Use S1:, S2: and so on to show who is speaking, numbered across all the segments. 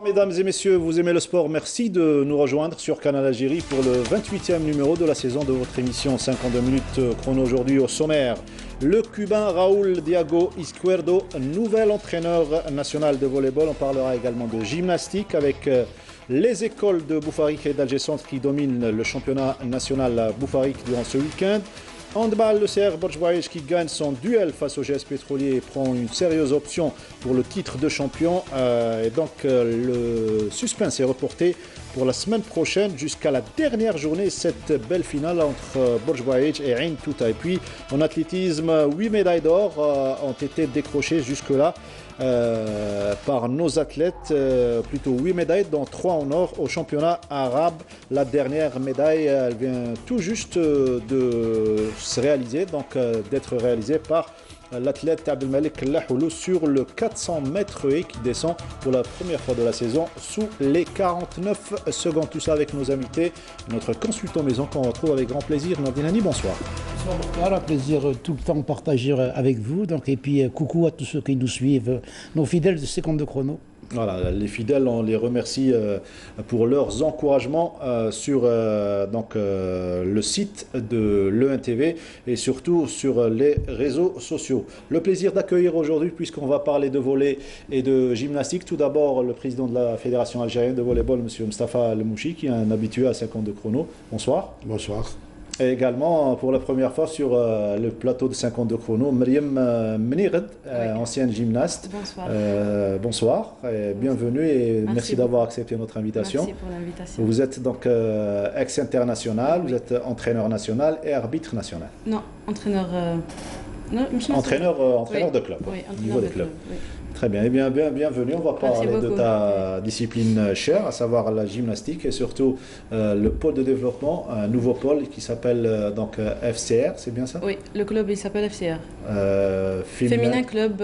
S1: Mesdames et messieurs, vous aimez le sport, merci de nous rejoindre sur Canal Algérie pour le 28e numéro de la saison de votre émission 52 minutes chrono. Aujourd'hui au sommaire. Le Cubain Raúl Diago Izquierdo, nouvel entraîneur national de volleyball. On parlera également de gymnastique avec les écoles de Boufarik et d'Alger Centre qui dominent le championnat national Boufarik durant ce week-end. Handball, le CR Borj qui gagne son duel face au GS Pétrolier et prend une sérieuse option pour le titre de champion. Le suspense est reporté pour la semaine prochaine jusqu'à la dernière journée, cette belle finale entre Borj et Ain Touta. Et puis en athlétisme, 8 médailles d'or ont été décrochées jusque-là par nos athlètes, plutôt 8 médailles, dont 3 en or au championnat arabe. La dernière médaille, elle vient tout juste de se réaliser, donc d'être réalisée par l'athlète Abdelmalek Lahoulou sur le 400 mètres et qui descend pour la première fois de la saison sous les 49 secondes. Tout ça avec nos invités, notre consultant maison qu'on retrouve avec grand plaisir. Nordinani, bonsoir.
S2: Bonsoir, un plaisir tout le temps partager avec vous. Donc, et puis coucou à tous ceux qui nous suivent, nos fidèles de Seconde de Chrono.
S1: Voilà, les fidèles, on les remercie pour leurs encouragements sur le site de l'ENTV et surtout sur les réseaux sociaux. Le plaisir d'accueillir aujourd'hui, puisqu'on va parler de volley et de gymnastique. Tout d'abord, le président de la Fédération algérienne de volleyball, M. Mostafa Lemouchi, qui est un habitué à 52 chrono. Bonsoir.
S3: Bonsoir.
S1: Et également, pour la première fois sur le plateau de 52 chrono, Mariam Menired, ancienne gymnaste.
S4: Bonsoir.
S1: Bonsoir et bienvenue et merci d'avoir accepté notre invitation.
S4: Merci pour l'invitation.
S1: Vous êtes donc ex-international, vous êtes entraîneur national et arbitre national.
S4: Non, entraîneur...
S1: entraîneur de club.
S4: Oui,
S1: entraîneur de club. Oui. Très bien, et bien, bienvenue. On va parler de ta discipline chère, à savoir la gymnastique et surtout le pôle de développement, un nouveau pôle qui s'appelle FCR, c'est bien ça?
S4: Oui, le club il s'appelle FCR.
S1: Féminin
S4: Club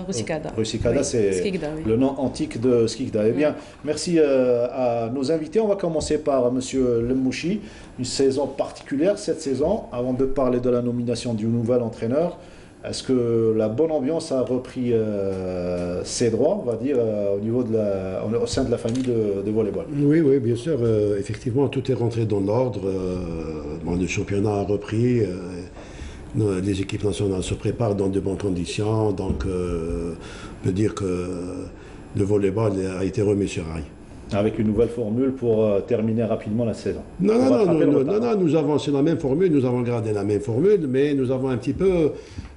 S4: Rusicada.
S1: Rusicada, oui, c'est le nom antique de Skikda. Eh bien, merci à nos invités. On va commencer par M. Lemouchi. Une saison particulière cette saison, avant de parler de la nomination du nouvel entraîneur. Est-ce que la bonne ambiance a repris ses droits, on va dire, au sein de la famille de volleyball?
S3: Oui, bien sûr. Effectivement, tout est rentré dans l'ordre. Le championnat a repris. Les équipes nationales se préparent dans de bonnes conditions. Donc, on peut dire que le volleyball a été remis sur rail.
S1: Avec une nouvelle formule pour terminer rapidement la saison.
S3: Non, nous avons, c'est la même formule, nous avons gardé la même formule, mais nous avons un petit peu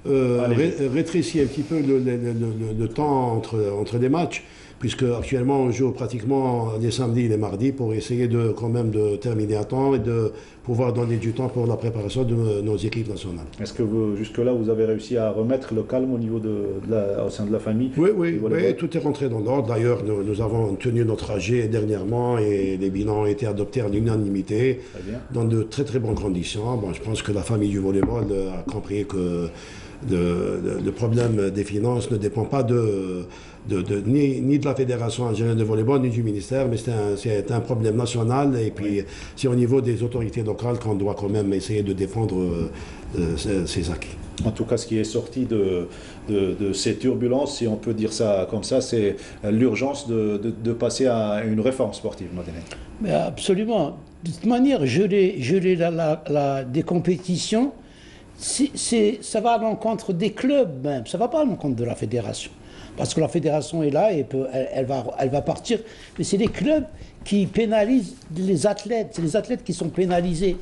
S3: rétréci un petit peu le temps entre les matchs, puisque actuellement on joue pratiquement les samedis et les mardis pour essayer quand même de terminer à temps et de pouvoir donner du temps pour la préparation de nos équipes nationales.
S1: Est-ce que jusque-là, vous avez réussi à remettre le calme au niveau au sein de la famille?
S3: Oui, tout est rentré dans l'ordre. D'ailleurs, nous avons tenu notre AG dernièrement et les bilans ont été adoptés à l'unanimité dans de très très bonnes conditions. Bon, je pense que la famille du volleyball a compris que le problème des finances ne dépend pas ni de la Fédération algérienne de volleyball, ni du ministère, mais c'est un problème national et puis c'est au niveau des autorités locales qu'on doit quand même essayer de défendre ces acquis.
S1: En tout cas, ce qui est sorti de ces turbulences, si on peut dire ça comme ça, c'est l'urgence de passer à une réforme sportive.
S2: Mais absolument. De toute manière, geler des compétitions, ça va à l'encontre des clubs même, ça ne va pas à l'encontre de la fédération. Parce que la fédération est là et elle va partir. Mais c'est les clubs qui pénalisent les athlètes. C'est les athlètes qui sont pénalisés.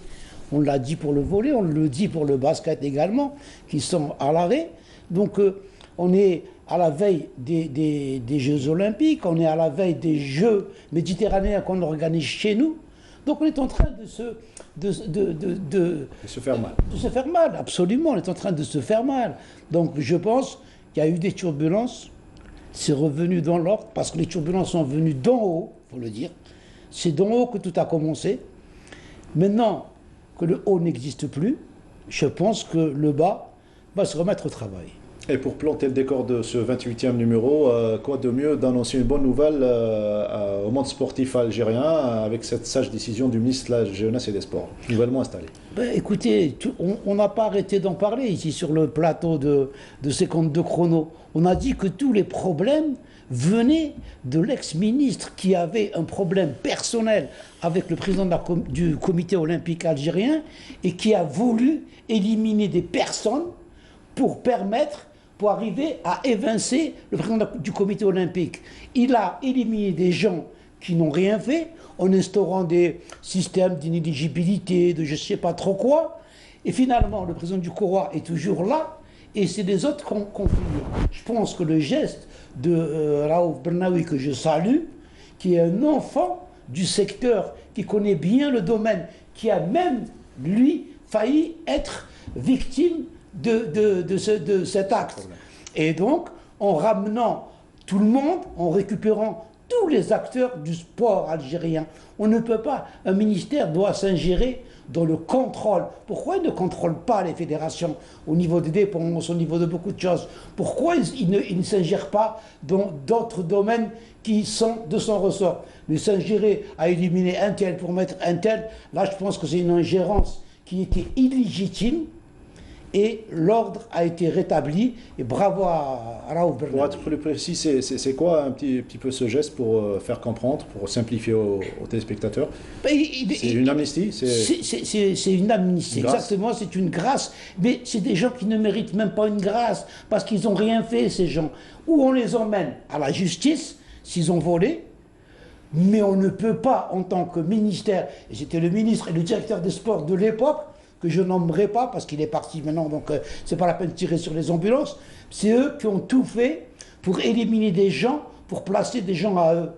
S2: On l'a dit pour le volley, on le dit pour le basket également, qui sont à l'arrêt. Donc on est à la veille des Jeux Olympiques, on est à la veille des Jeux méditerranéens qu'on organise chez nous. Donc on est en train de se faire mal. De se faire mal, absolument. On est en train de se faire mal. Donc je pense qu'il y a eu des turbulences. C'est revenu dans l'ordre parce que les turbulences sont venues d'en haut, il faut le dire. C'est d'en haut que tout a commencé. Maintenant que le haut n'existe plus, je pense que le bas va se remettre au travail.
S1: Et pour planter le décor de ce 28e numéro, quoi de mieux d'annoncer une bonne nouvelle au monde sportif algérien avec cette sage décision du ministre de la Jeunesse et des Sports, nouvellement installé.
S2: Ben, écoutez, on n'a pas arrêté d'en parler ici sur le plateau de 52 chrono. On a dit que tous les problèmes venaient de l'ex-ministre qui avait un problème personnel avec le président du comité olympique algérien et qui a voulu éliminer des personnes pour arriver à évincer le président du comité olympique. Il a éliminé des gens qui n'ont rien fait en instaurant des systèmes d'inéligibilité, de je ne sais pas trop quoi. Et finalement, le président du Kora est toujours là et c'est les autres qui ont fini. Je pense que le geste de Raouf Bernaoui, que je salue, qui est un enfant du secteur, qui connaît bien le domaine, qui a même, lui, failli être victime de cet acte. Et donc, en ramenant tout le monde, en récupérant tous les acteurs du sport algérien, on ne peut pas, un ministère doit s'ingérer dans le contrôle. Pourquoi il ne contrôle pas les fédérations au niveau des dépenses, au niveau de beaucoup de choses? Pourquoi il ne s'ingère pas dans d'autres domaines qui sont de son ressort? Mais s'ingérer à éliminer un tel pour mettre un tel, là je pense que c'est une ingérence qui était illégitime. Et l'ordre a été rétabli, et bravo à Raouf Bernaoui.
S1: Pour être plus précis, c'est quoi un petit peu ce geste pour faire comprendre, pour simplifier aux téléspectateurs? C'est une amnistie?
S2: C'est une amnistie, exactement, c'est une grâce. Mais c'est des gens qui ne méritent même pas une grâce, parce qu'ils n'ont rien fait, ces gens. Ou on les emmène à la justice, s'ils ont volé, mais on ne peut pas, en tant que ministère, et j'étais le ministre et le directeur des sports de l'époque, que je nommerai pas parce qu'il est parti maintenant, donc c'est pas la peine de tirer sur les ambulances. C'est eux qui ont tout fait pour éliminer des gens, pour placer des gens à eux.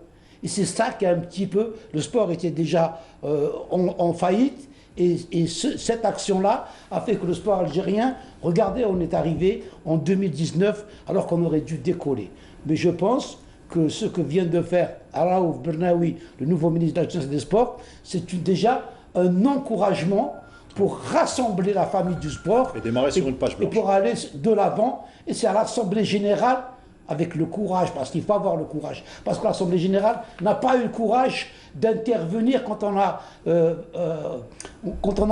S2: Et c'est ça qui a un petit peu... Le sport était déjà en faillite, et cette action-là a fait que le sport algérien, regardez, on est arrivé en 2019 alors qu'on aurait dû décoller. Mais je pense que ce que vient de faire Raouf Bernaoui, le nouveau ministre de la Jeunesse et des Sports, c'est déjà un encouragement pour rassembler la famille du sport
S1: et démarrer sur une page blanche.
S2: Et pour aller de l'avant. Et c'est à l'Assemblée Générale, avec le courage, parce qu'il faut avoir le courage, parce que l'Assemblée Générale n'a pas eu le courage d'intervenir quand on a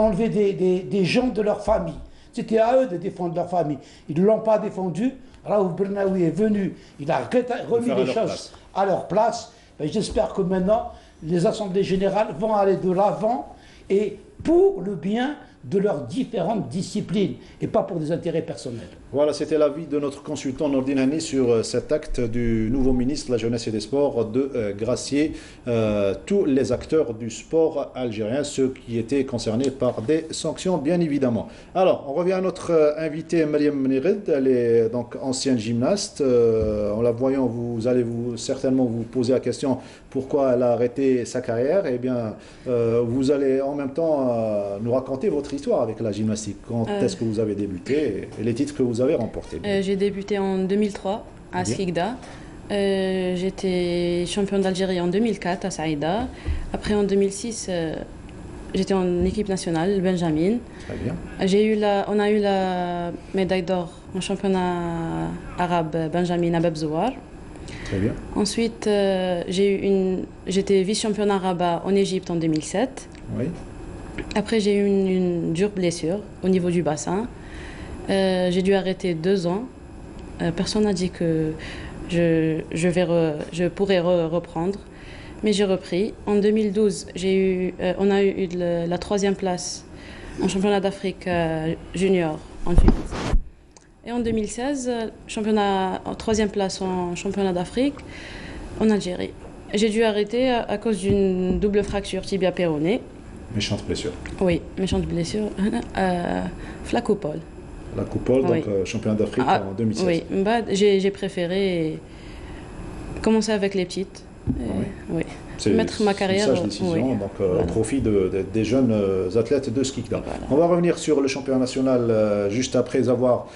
S2: enlevé des gens de leur famille. C'était à eux de défendre leur famille. Ils ne l'ont pas défendu. Raouf Bernaoui est venu, il a remis les choses à leur place. J'espère que maintenant, les Assemblées Générales vont aller de l'avant et pour le bien de leurs différentes disciplines et pas pour des intérêts personnels.
S1: Voilà, c'était l'avis de notre consultant Nordine Hani sur cet acte du nouveau ministre de la Jeunesse et des Sports de gracier tous les acteurs du sport algérien, ceux qui étaient concernés par des sanctions, bien évidemment. Alors, on revient à notre invitée Mariam Mnired, elle est donc ancienne gymnaste. En la voyant, vous allez certainement vous poser la question pourquoi elle a arrêté sa carrière. Eh bien, vous allez en même temps nous raconter votre histoire avec la gymnastique. Quand est-ce que vous avez débuté et les titres que vous avez remportés?
S4: J'ai débuté en 2003 à Sfigda. J'étais championne d'Algérie en 2004 à Saïda. Après en 2006, j'étais en équipe nationale, Benjamin.
S1: Très bien.
S4: On a eu la médaille d'or en championnat arabe Benjamin à Bebzouar.
S1: Très bien.
S4: Ensuite, j'étais vice-championne arabe en Égypte en 2007.
S1: Oui.
S4: Après, j'ai eu une dure blessure au niveau du bassin. J'ai dû arrêter 2 ans. Personne n'a dit que je pourrais reprendre, mais j'ai repris. En 2012, on a eu la 3e place en championnat d'Afrique junior en Tunisie. Et en 2016, 3e place en championnat d'Afrique en Algérie. J'ai dû arrêter à cause d'une double fracture tibia-péroné.
S1: Méchante blessure.
S4: Oui, méchante blessure. La coupole.
S1: La coupole,
S4: Oui.
S1: donc championnat d'Afrique en 2016.
S4: Oui, j'ai préféré commencer avec les petites.
S1: Oui.
S4: Oui. mettre ma carrière
S1: une sage décision, donc au profit des jeunes athlètes de ski. Voilà. On va revenir sur le championnat national juste après avoir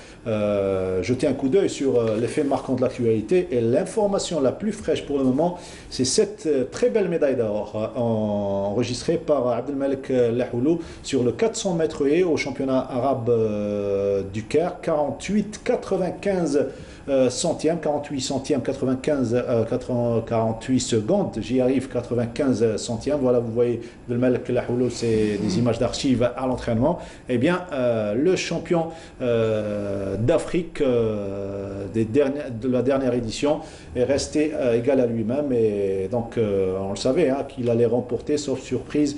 S1: jeté un coup d'œil sur les faits marquants de l'actualité. Et l'information la plus fraîche pour le moment, c'est cette très belle médaille d'or enregistrée par Abdelmalek Lahoulou sur le 400 mètres haies au championnat arabe du Caire, 48,95 centièmes, 48 centièmes, 48 secondes, j'y arrive, 95 centièmes. Voilà, vous voyez, Abdelmalek Lahoulou, c'est des images d'archives à l'entraînement. Eh bien, le champion d'Afrique de la dernière édition est resté égal à lui-même. Et donc, on le savait hein, qu'il allait remporter, sauf surprise,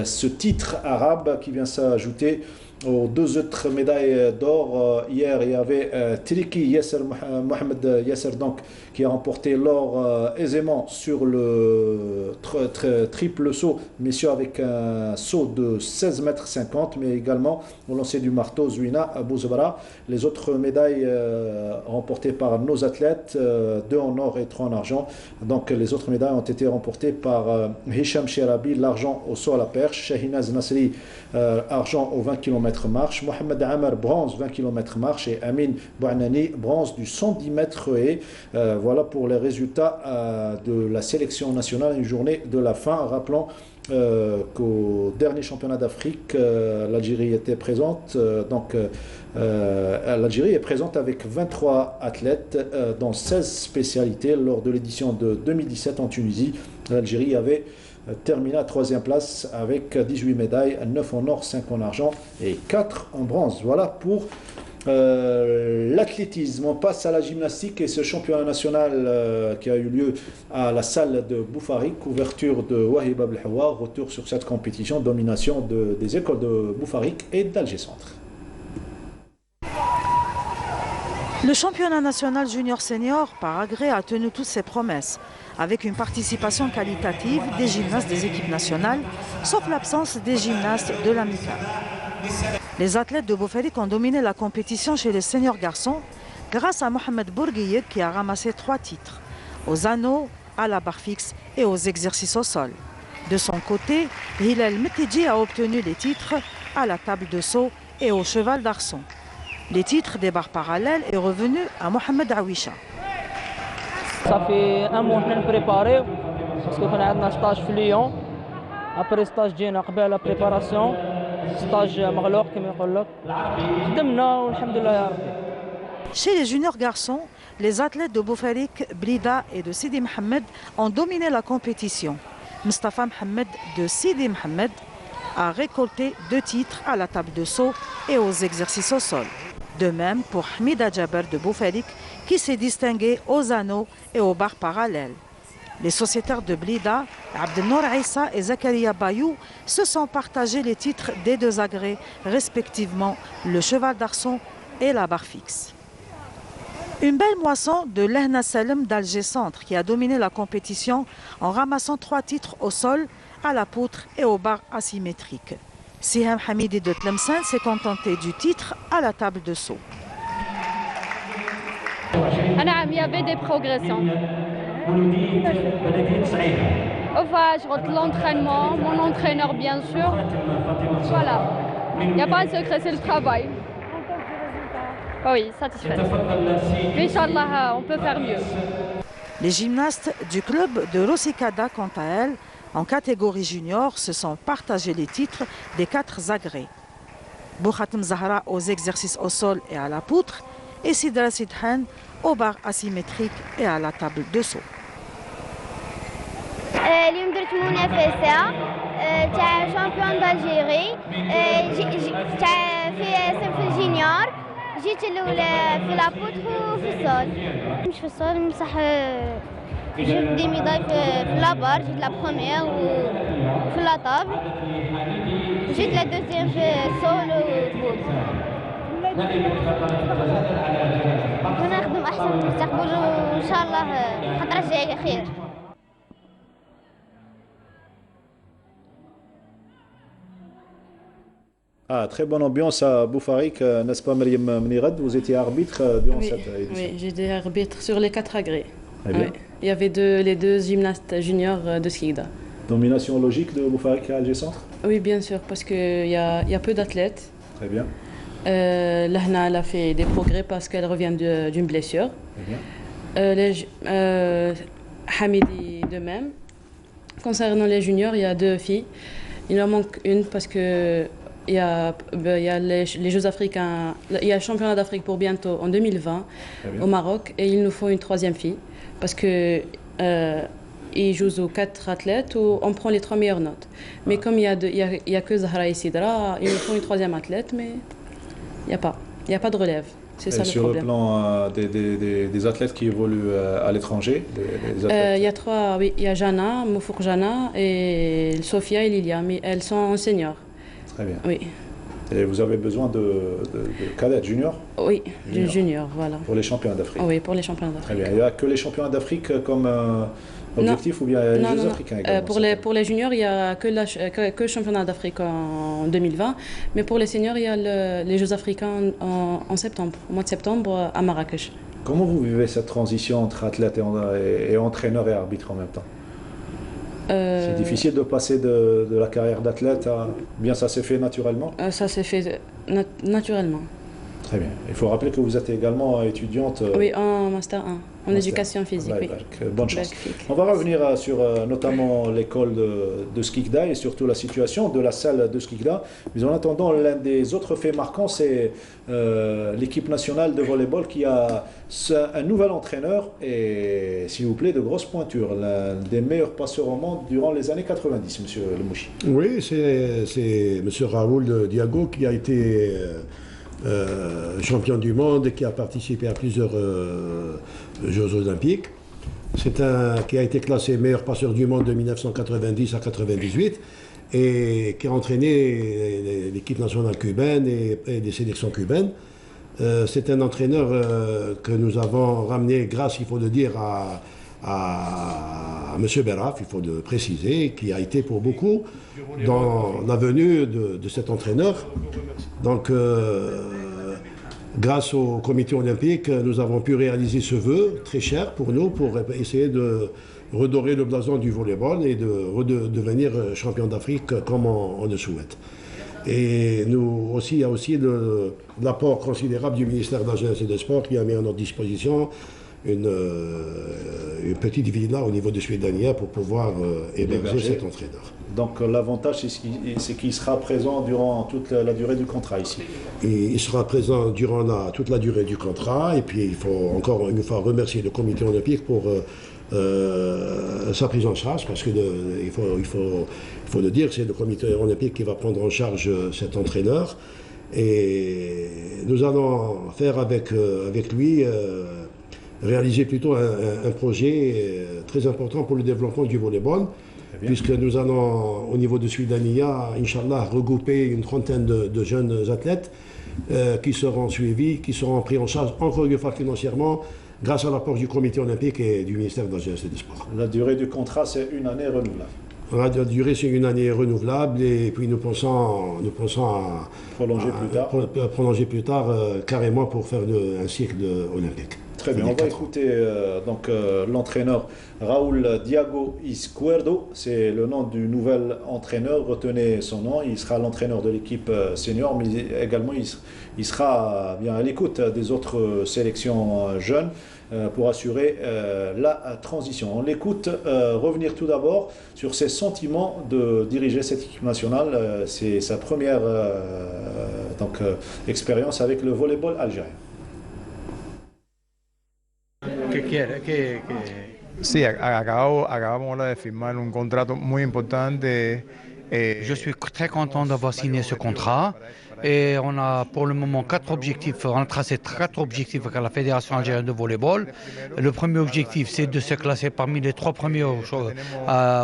S1: ce titre arabe qui vient s'ajouter aux deux autres médailles d'or. Hier, il y avait Triki Yasser, Mohamed Yasser, donc, qui a remporté l'or aisément sur le triple saut, messieurs, avec un saut de 16,50 mètres, mais également au lancer du marteau, Zouina Bouzebara. Les autres médailles remportées par nos athlètes, 2 en or et 3 en argent. Donc, les autres médailles ont été remportées par Hicham Cherabi, l'argent au saut à la perche, Shahinaz Nasri, argent au 20 km marche, Mohamed Amar, bronze 20 km marche, et Amin Bouanani, bronze du 110 mètres haies. Voilà pour les résultats de la sélection nationale, une journée de la fin. Rappelons qu'au dernier championnat d'Afrique, l'Algérie était présente. L'Algérie est présente avec 23 athlètes dans 16 spécialités. Lors de l'édition de 2017 en Tunisie, l'Algérie avait terminé à 3e place avec 18 médailles, 9 en or, 5 en argent et 4 en bronze. Voilà pour l'athlétisme. On passe à la gymnastique et ce championnat national qui a eu lieu à la salle de Boufarik, ouverture de Wahib Abdelhawa, retour sur cette compétition, domination des écoles de Boufarik et d'Alger Centre.
S5: Le championnat national junior-senior par agrès a tenu toutes ses promesses, avec une participation qualitative des gymnastes des équipes nationales, sauf l'absence des gymnastes de l'amicale. Les athlètes de Boufarik ont dominé la compétition chez les seniors garçons grâce à Mohamed Bourguier qui a ramassé 3 titres, aux anneaux, à la barre fixe et aux exercices au sol. De son côté, Hilal Metidji a obtenu les titres à la table de saut et au cheval d'arçon. Les titres des barres parallèles est revenu à Mohamed Awisha.
S6: Ça fait un mois que nous nous préparons parce qu'on a un stage à Lyon. Après le stage, nous avons la préparation. Stage Maglouk, comme on dit.
S5: Chez les juniors garçons, les athlètes de Boufarik, Blida et de Sidi Mohamed ont dominé la compétition. Mustafa Mohamed de Sidi Mohamed a récolté 2 titres à la table de saut et aux exercices au sol. De même pour Hamida Jaber de Boufarik qui s'est distingué aux anneaux et aux barres parallèles. Les sociétaires de Blida, Abdelnour Aïssa et Zakaria Bayou, se sont partagés les titres des 2 agrès, respectivement le cheval d'arçon et la barre fixe. Une belle moisson de Lehna Salem d'Alger Centre qui a dominé la compétition en ramassant 3 titres au sol, à la poutre et aux barres asymétriques. Siham Hamidi de Tlemcen s'est contenté du titre à la table de saut.
S7: Il y avait des progressions. Enfin, je rentre l'entraînement, mon entraîneur bien sûr. Voilà. Il n'y a pas un secret, c'est le travail. Oui, satisfaite. Inch'Allah, on peut faire mieux.
S5: Les gymnastes du club de Rosikada, quant à elles, en catégorie junior, se sont partagés les titres des 4 agrès. Bouhatem Zahra aux exercices au sol et à la poutre et Sidra Sidhan aux barres asymétriques et à la table de saut.
S8: اليوم درت منافسة تاع شامبيون دالجيري تاع في صنف الجينيور جيت الأولى في لابوتر وفي الصول. مش في الصول نمسح جبت دي ميداي في لابار جيت لا بروميير وفي لا طابل جيت لا دوزيام في الصول وبوت. ونخدم أحسن في المستقبل وإن شاء الله الخطرة الجاية خير.
S1: Ah, très bonne ambiance à Boufarik, n'est-ce pas Mariam Mnirad? Vous étiez arbitre durant cette édition.
S4: Oui, j'étais arbitre sur les 4 agrès. Ouais. Il y avait les deux gymnastes juniors de Skikda.
S1: Domination logique de Boufarik à Alger Centre?
S4: Oui, bien sûr, parce qu'il y a peu d'athlètes.
S1: Très bien.
S4: Lahna, elle a fait des progrès parce qu'elle revient d'une blessure.
S1: Très bien.
S4: Hamidi de même. Concernant les juniors, il y a 2 filles. Il en manque une parce que il y a les Jeux africains, il y a le championnat d'Afrique pour bientôt en 2020 au Maroc et il nous faut une 3e fille parce que ils jouent aux 4 athlètes où on prend les 3 meilleures notes. Mais comme il y a que Zahra et Sidra, il nous faut une 3e athlète, mais il n'y a pas de relève. C'est ça le
S1: sur
S4: problème.
S1: le plan des athlètes qui évoluent à l'étranger,
S4: il y a 3, oui, il y a Jana, Moufouk Jana et Sofia et Lilia, mais elles sont en senior.
S1: Très bien.
S4: Oui.
S1: Et vous avez besoin de cadettes juniors?
S4: Oui, d'une junior, voilà.
S1: Pour les championnats d'Afrique?
S4: Oui, pour les championnats d'Afrique.
S1: Très bien. Il n'y a que les championnats d'Afrique comme objectif ou bien les Jeux africains également?
S4: Pour les juniors, il n'y a que le championnat d'Afrique en 2020, mais pour les seniors, il y a les Jeux africains en septembre, au mois de septembre à Marrakech.
S1: Comment vous vivez cette transition entre athlète et entraîneur et arbitre en même temps? C'est difficile de passer de la carrière d'athlète à... Bien, ça s'est fait naturellement?
S4: Ça s'est fait naturellement.
S1: Très bien. Il faut rappeler que vous êtes également étudiante...
S4: Oui, en Master 1, en éducation physique. Oui.
S1: Bonne chance. On va revenir sur notamment l'école de Skikda et surtout la situation de la salle de Skikda. Mais en attendant, l'un des autres faits marquants, c'est l'équipe nationale de volleyball qui a un nouvel entraîneur et, s'il vous plaît, de grosses pointures. L'un des meilleurs passeurs au monde durant les années 90, M. Lemouchi.
S3: Oui, c'est M. Raoul Diago qui a été... champion du monde et qui a participé à plusieurs Jeux olympiques. C'est qui a été classé meilleur passeur du monde de 1990 à 1998 et qui a entraîné l'équipe nationale cubaine et des sélections cubaines. C'est un entraîneur que nous avons ramené grâce, il faut le dire, à M. Beraf, il faut le préciser, qui a été pour beaucoup dans la venue de cet entraîneur. Donc, grâce au comité olympique, nous avons pu réaliser ce vœu très cher pour nous, pour essayer de redorer le blason du volleyball et de redevenir champion d'Afrique comme on le souhaite. Et nous aussi, il y a aussi l'apport considérable du ministère de la Jeunesse et des Sports qui a mis à notre disposition une petite villa au niveau de Suédania pour pouvoir héberger cet entraîneur.
S1: Donc l'avantage, c'est qu'il sera présent durant toute la durée du contrat ici.
S3: Et il sera présent durant toute la durée du contrat. Et puis il faut encore une fois remercier le comité olympique pour sa prise en charge, parce que il faut le dire, c'est le comité olympique qui va prendre en charge cet entraîneur. Et nous allons faire avec lui réaliser plutôt un projet très important pour le développement du volleyball, puisque nous allons, au niveau de Suédania, Inch'Allah, regrouper une trentaine de jeunes athlètes qui seront suivis, qui seront pris en charge encore une fois financièrement, grâce à l'apport du comité olympique et du ministère de la Jeunesse et des Sports.
S1: La durée du contrat, c'est une année renouvelable.
S3: La durée, c'est une année renouvelable, et puis nous pensons à prolonger plus tard carrément pour faire un cycle olympique.
S1: Très bien, on va écouter l'entraîneur Raoul Diago Izquierdo, c'est le nom du nouvel entraîneur, retenez son nom, il sera l'entraîneur de l'équipe senior, mais également il sera bien à l'écoute des autres sélections jeunes pour assurer la transition. On l'écoute revenir tout d'abord sur ses sentiments de diriger cette équipe nationale, c'est sa première expérience avec le volleyball algérien.
S9: Sí, acabamos de firmar un contrato muy importante.
S10: Je suis très content d'avoir signé ce contrat. Et on a pour le moment 4 objectifs. On a tracé 4 objectifs avec la Fédération algérienne de volleyball. Le premier objectif, c'est de se classer parmi les 3 premiers au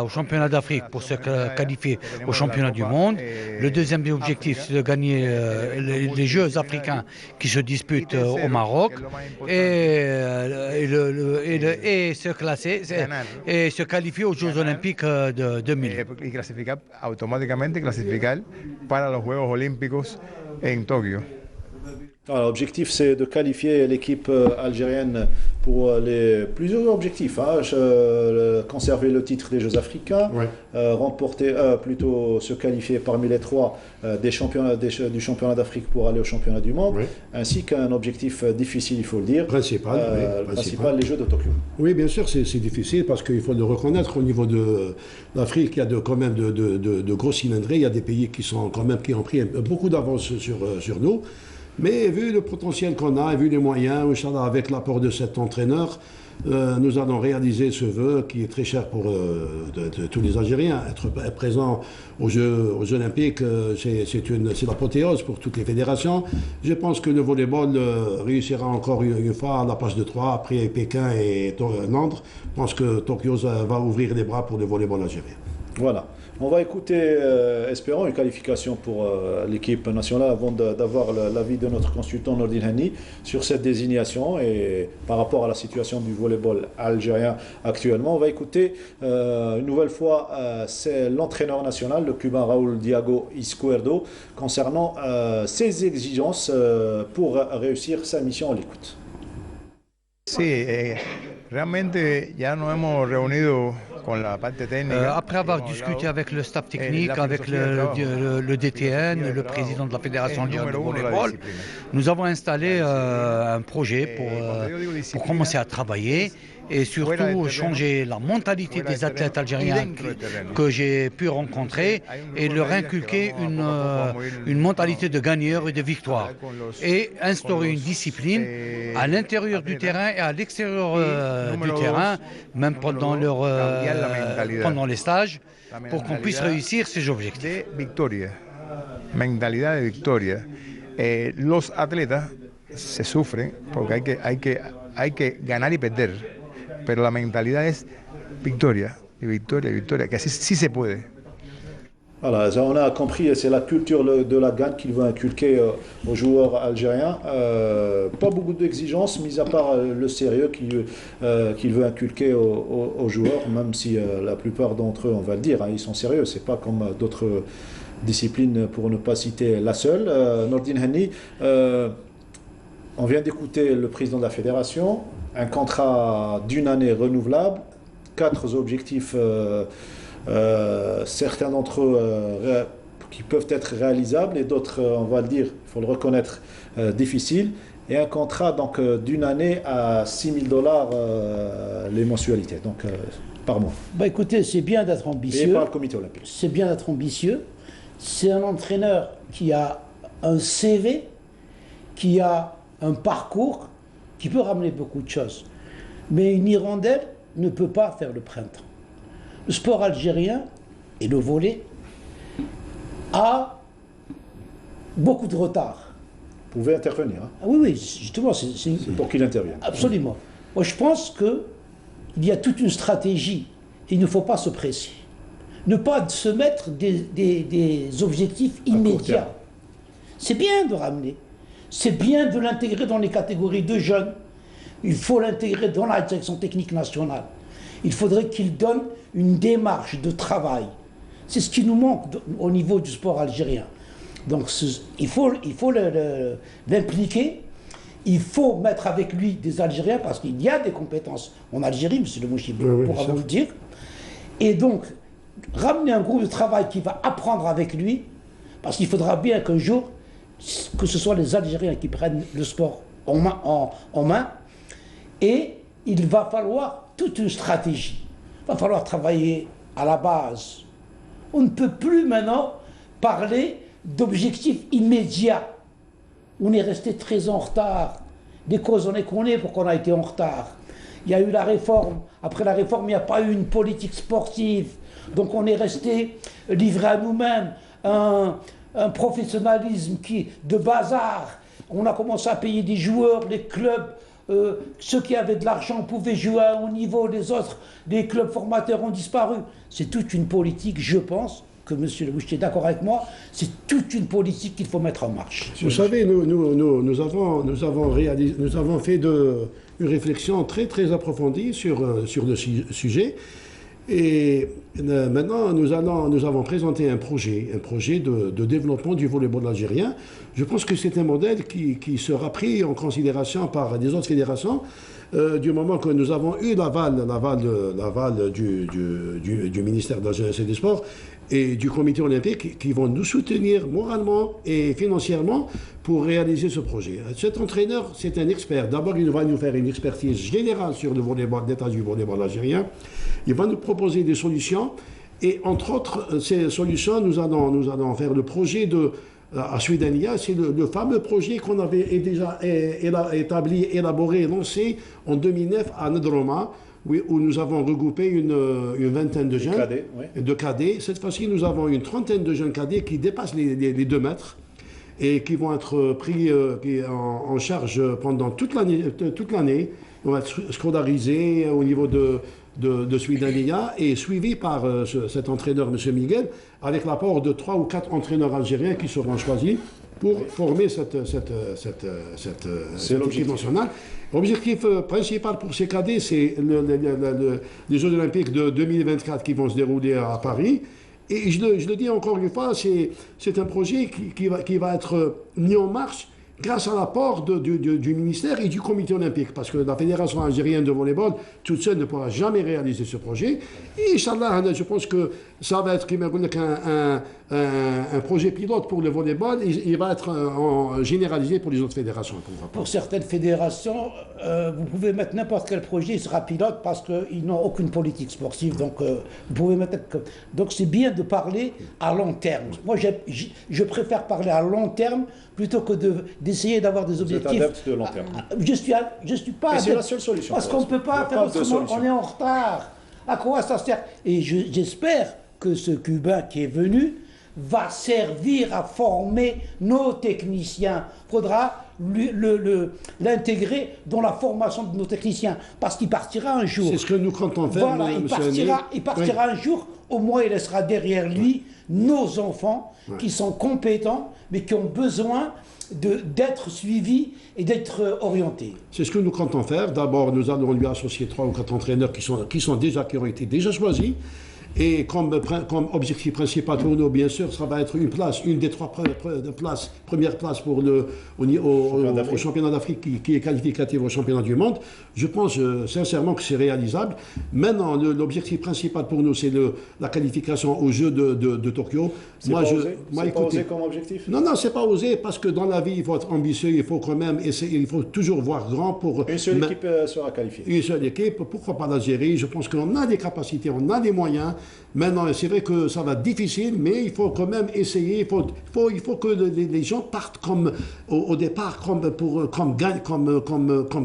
S10: championnat d'Afrique pour se qualifier au championnat du monde. Le deuxième objectif, c'est de gagner les Jeux africains qui se disputent au Maroc et se classer et se qualifier aux Jeux olympiques de 2000.
S9: Y automáticamente clasificar para los Juegos Olímpicos en Tokio.
S1: Alors, l'objectif, c'est de qualifier l'équipe algérienne pour plusieurs objectifs. Conserver le titre des Jeux africains, plutôt se qualifier parmi les 3 du championnat d'Afrique pour aller au championnat du monde, ainsi qu'un objectif difficile, il faut le dire, principal, les Jeux de Tokyo.
S3: Oui, bien sûr, c'est difficile parce qu'il faut le reconnaître. Au niveau de l'Afrique, il y a quand même de gros cylindrés. Il y a des pays qui ont pris beaucoup d'avance sur nous. Mais vu le potentiel qu'on a et vu les moyens, Inch'Allah, avec l'apport de cet entraîneur, nous allons réaliser ce vœu qui est très cher pour de tous les Algériens. Être présent aux Jeux Olympiques, c'est l'apothéose pour toutes les fédérations. Je pense que le volleyball réussira encore une fois à la page de 3 après Pékin et Nantes. Je pense que Tokyo va ouvrir les bras pour le volleyball algérien.
S1: Voilà. On va écouter, espérons, une qualification pour l'équipe nationale avant d'avoir l'avis de notre consultant Nordine Henni sur cette désignation et par rapport à la situation du volleyball algérien actuellement. On va écouter une nouvelle fois, c'est l'entraîneur national, le Cubain Raúl Diago Izquierdo, concernant ses exigences pour réussir sa mission. On l'écoute.
S9: Sí, realmente ya nos hemos reunido.
S10: Après avoir discuté avec le staff technique, avec le DTN, le président de la Fédération algérienne de volleyball, nous avons installé un projet pour commencer à travailler et surtout changer la mentalité des athlètes algériens que j'ai pu rencontrer et leur inculquer une mentalité de gagneur et de victoire et instaurer une discipline à l'intérieur du terrain et à l'extérieur du terrain, même pendant les stages, pour qu'on puisse réussir ces objectifs.
S9: Mentalidad de victoria. Los atletas se sufren porque hay que ganar y perder. Pero la mentalidad es victoria, y victoria, y victoria, que así sí se puede.
S1: Voilà, on a compris, c'est la culture de la gagne qu'il veut inculquer aux joueurs algériens. Pas beaucoup d'exigences, mis à part le sérieux qu'il veut inculquer aux joueurs, même si la plupart d'entre eux, on va le dire, ils sont sérieux. C'est pas comme d'autres disciplines, pour ne pas citer la seule. Nordine Henni, on vient d'écouter le président de la fédération. Un contrat d'une année renouvelable, 4 objectifs, certains d'entre eux qui peuvent être réalisables et d'autres, on va le dire, il faut le reconnaître, difficiles. Et un contrat donc d'une année à $6 000 les mensualités, donc par mois.
S2: Bah écoutez, c'est bien d'être ambitieux.
S1: Et par le comité olympique.
S2: C'est bien d'être ambitieux. C'est un entraîneur qui a un CV, qui a un parcours, qui peut ramener beaucoup de choses. Mais une hirondelle ne peut pas faire le printemps. Le sport algérien et le volley a beaucoup de retard.
S1: Vous pouvez intervenir. Hein.
S2: Ah oui, justement. C'est
S1: pour qu'il intervienne.
S2: Absolument. Moi, je pense qu'il y a toute une stratégie. Il ne faut pas se presser. Ne pas se mettre des objectifs immédiats. C'est bien de ramener. C'est bien de l'intégrer dans les catégories de jeunes. Il faut l'intégrer dans la direction technique nationale. Il faudrait qu'il donne une démarche de travail. C'est ce qui nous manque au niveau du sport algérien. Donc il faut l'impliquer. Il faut mettre avec lui des Algériens parce qu'il y a des compétences en Algérie, M. le Mouchib pourra vous le dire. Et donc, ramener un groupe de travail qui va apprendre avec lui, parce qu'il faudra bien qu'un jour, que ce soit les Algériens qui prennent le sport en main, et il va falloir toute une stratégie. Il va falloir travailler à la base. On ne peut plus maintenant parler d'objectifs immédiats. On est resté très en retard. Des causes, on les connaît pourquoi on a été en retard. Il y a eu la réforme. Après la réforme, il n'y a pas eu une politique sportive. Donc on est resté livré à nous-mêmes. Un professionnalisme de bazar. On a commencé à payer des joueurs, les clubs. Ceux qui avaient de l'argent pouvaient jouer à un haut niveau, les autres, les clubs formateurs ont disparu. C'est toute une politique, je pense, que M. Le Mouchti est d'accord avec moi, c'est toute une politique qu'il faut mettre en marche.
S3: Vous savez, nous avons fait une réflexion très très approfondie sur le sujet. Et maintenant, nous avons présenté un projet de développement du volleyball algérien. Je pense que c'est un modèle qui sera pris en considération par les autres fédérations du moment que nous avons eu l'aval du ministère de la Jeunesse et des Sports et du comité olympique qui vont nous soutenir moralement et financièrement pour réaliser ce projet. Cet entraîneur, c'est un expert. D'abord, il va nous faire une expertise générale sur le volleyball, l'état du volleyball algérien. Il va nous proposer des solutions et entre autres, ces solutions, nous allons faire le projet à Suidania. C'est le fameux projet qu'on avait déjà établi, élaboré et lancé en 2009 à Nedroma, où nous avons regroupé une vingtaine de jeunes, de cadets. Cette fois-ci, nous avons une trentaine de jeunes cadets qui dépassent les 2 mètres et qui vont être pris en charge pendant toute l'année. Ils vont être scolarisés au niveau de Suidania et suivis par cet entraîneur, M. Miguel, avec l'apport de 3 ou 4 entraîneurs algériens qui seront choisis pour former cette équipe nationale. L'objectif principal pour ces cadets, c'est les Jeux Olympiques de 2024 qui vont se dérouler à Paris. Et je le dis encore une fois, c'est un projet qui va être mis en marche grâce à l'apport du ministère et du comité olympique, parce que la Fédération algérienne de volleyball, toute seule, ne pourra jamais réaliser ce projet. Et Inch'Allah, je pense que ça va être un projet pilote pour le volleyball, et il va être généralisé pour les autres fédérations.
S2: Pour certaines fédérations, vous pouvez mettre n'importe quel projet, il sera pilote parce qu'ils n'ont aucune politique sportive. Donc, vous pouvez mettre... donc c'est bien de parler à long terme. Moi, je préfère parler à long terme plutôt que d'essayer d'avoir des objectifs.
S1: Vous êtes adepte de long terme.
S2: Je suis pas adepte.
S1: C'est la seule solution.
S2: Parce qu'on ne peut pas faire autrement, on est en retard. À quoi ça sert? Et j'espère que ce Cubain qui est venu va servir à former nos techniciens. Il faudra l'intégrer dans la formation de nos techniciens, parce qu'il partira un jour.
S3: C'est ce que nous comptons faire.
S2: Voilà, il partira un jour, au moins il laissera derrière lui nos enfants qui sont compétents, mais qui ont besoin d'être suivis et d'être orientés.
S3: C'est ce que nous comptons faire. D'abord, nous allons lui associer 3 ou 4 entraîneurs qui ont été déjà choisis. Et comme objectif principal pour nous, bien sûr, ça va être une des 3 premières places pour au championnat d'Afrique qui est qualificatif au championnat du monde. Je pense sincèrement que c'est réalisable. Maintenant, l'objectif principal pour nous, c'est la qualification aux Jeux de Tokyo.
S1: C'est pas osé comme objectif?
S3: Non, c'est pas osé, parce que dans la vie, il faut être ambitieux, il faut quand même essayer, il faut toujours voir grand pour...
S1: Une seule équipe sera qualifiée.
S3: Une seule équipe, pourquoi pas l'Algérie? Je pense qu'on a des capacités, on a des moyens. Maintenant, c'est vrai que ça va être difficile, mais il faut quand même essayer. Il faut que les gens partent au départ comme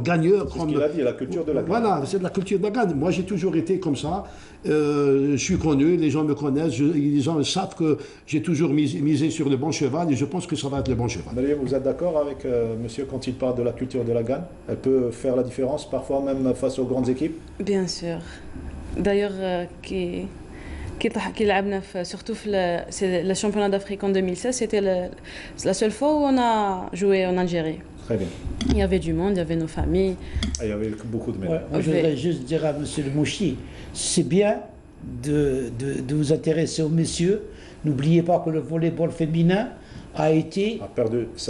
S3: gagneurs.
S1: C'est ce qu'il a dit, la culture de la gagne.
S3: Voilà, c'est de la culture de la gagne. Moi, j'ai toujours été comme ça. Je suis connu, les gens me connaissent, les gens savent que j'ai toujours misé sur le bon cheval, et je pense que ça va être le bon cheval.
S1: Marie, vous êtes d'accord avec monsieur quand il parle de la culture de la gagne? Elle peut faire la différence parfois même face aux grandes équipes?
S4: Bien sûr. D'ailleurs, qui لعبنا surtout le championnat d'Afrique en 2016, c'était la seule fois où on a joué en Algérie.
S1: Très bien.
S4: Il y avait du monde, il y avait nos familles.
S1: Et il y avait beaucoup de médailles.
S2: Je voudrais juste dire à M. le Mouchi, c'est bien de vous intéresser aux messieurs. N'oubliez pas que le volleyball féminin a été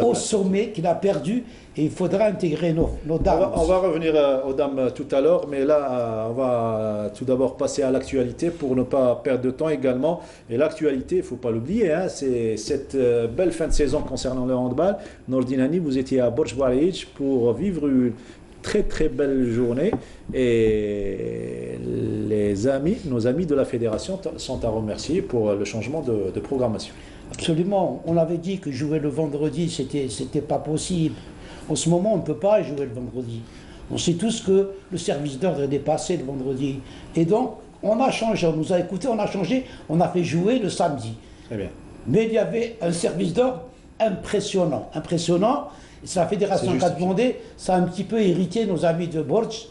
S2: au sommet, qu'il a perdu, et il faudra intégrer nos dames.
S1: On va revenir aux dames tout à l'heure, mais là, on va tout d'abord passer à l'actualité pour ne pas perdre de temps également. Et l'actualité, il ne faut pas l'oublier, c'est cette belle fin de saison concernant le handball. Nordinani, vous étiez à Borj Walid pour vivre une très très belle journée, et nos amis de la fédération sont à remercier pour le changement de programmation.
S2: Absolument, on avait dit que jouer le vendredi, c'était pas possible. En ce moment, on ne peut pas jouer le vendredi. On sait tous que le service d'ordre est dépassé le vendredi. Et donc, on a changé, on nous a écoutés, on a changé, on a fait jouer le samedi.
S1: Très bien.
S2: Mais il y avait un service d'ordre impressionnant. C'est la fédération qui a demandé, ça a un petit peu irrité nos amis de Borj,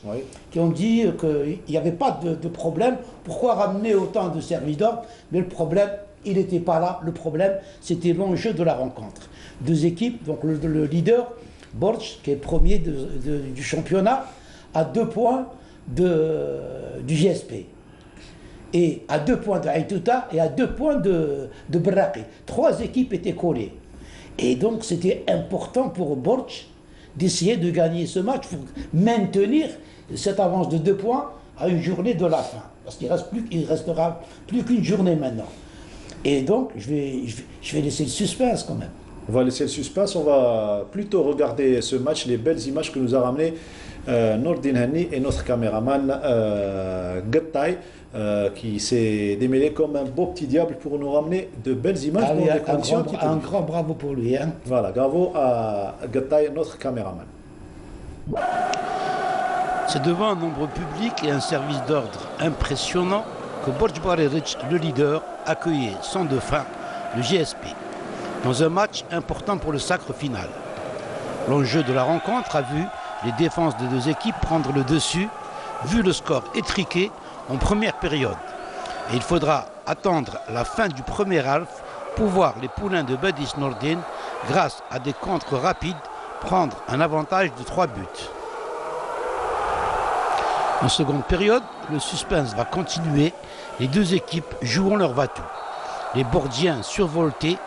S2: qui ont dit qu'il n'y avait pas de problème. Pourquoi ramener autant de services d'ordre? Mais le problème, il n'était pas là. Le problème, c'était l'enjeu de la rencontre. 2 équipes, donc le leader, Borj, qui est premier du championnat, à 2 points du GSP. et à 2 points de Ain Touta et à 2 points de Berraqi. 3 équipes étaient collées. Et donc c'était important pour Borj d'essayer de gagner ce match pour maintenir cette avance de 2 points à une journée de la fin. Parce qu'il restera plus qu'une journée maintenant. Et donc je vais laisser le suspense quand même.
S1: On va laisser le suspense, on va plutôt regarder ce match, les belles images que nous a ramené Nordin Hani et notre caméraman Gattay, qui s'est démêlé comme un beau petit diable pour nous ramener de belles images dans des conditions
S2: un grand bravo pour lui. Hein.
S1: Voilà, bravo à Gattay, notre caméraman.
S11: C'est devant un nombre public et un service d'ordre impressionnant que Borj Barerich, le leader, accueillait sans de frein le GSP, dans un match important pour le sacre final. L'enjeu de la rencontre a vu les défenses des 2 équipes prendre le dessus, vu le score étriqué en première période. Et il faudra attendre la fin du premier half pour voir les poulains de Badis Nordin, grâce à des contres rapides, prendre un avantage de 3 buts. En seconde période, le suspense va continuer. Les 2 équipes joueront leur va-tout. Les Bordiens survoltés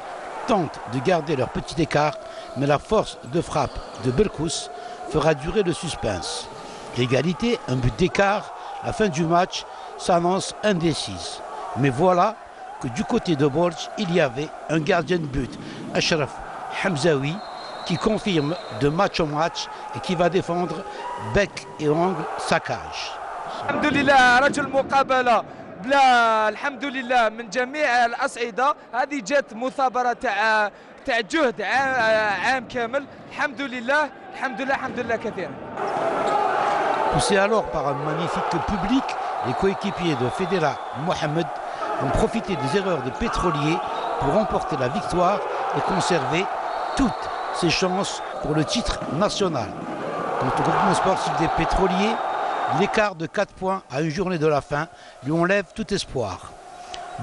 S11: tentent de garder leur petit écart, mais la force de frappe de Belkous fera durer le suspense. L'égalité, un but d'écart, la fin du match s'annonce indécise. Mais voilà que du côté de Borj, il y avait un gardien de but, Ashraf Hamzaoui, qui confirme de match en match et qui va défendre bec et ongle sa cage.
S12: Alhamdulillah, رجل مقابلة بلا الحمد لله من جميع الأصعدة. هذه جات مثابرة تاع جهد عام كامل. الحمد لله كثيرا.
S11: Poussés alors par un magnifique public, les coéquipiers de Fedela Mohamed ont profité des erreurs des pétroliers pour remporter la victoire et conserver toutes ses chances pour le titre national. Quant au groupement sportif des pétroliers, l'écart de 4 points à une journée de la fin lui enlève tout espoir.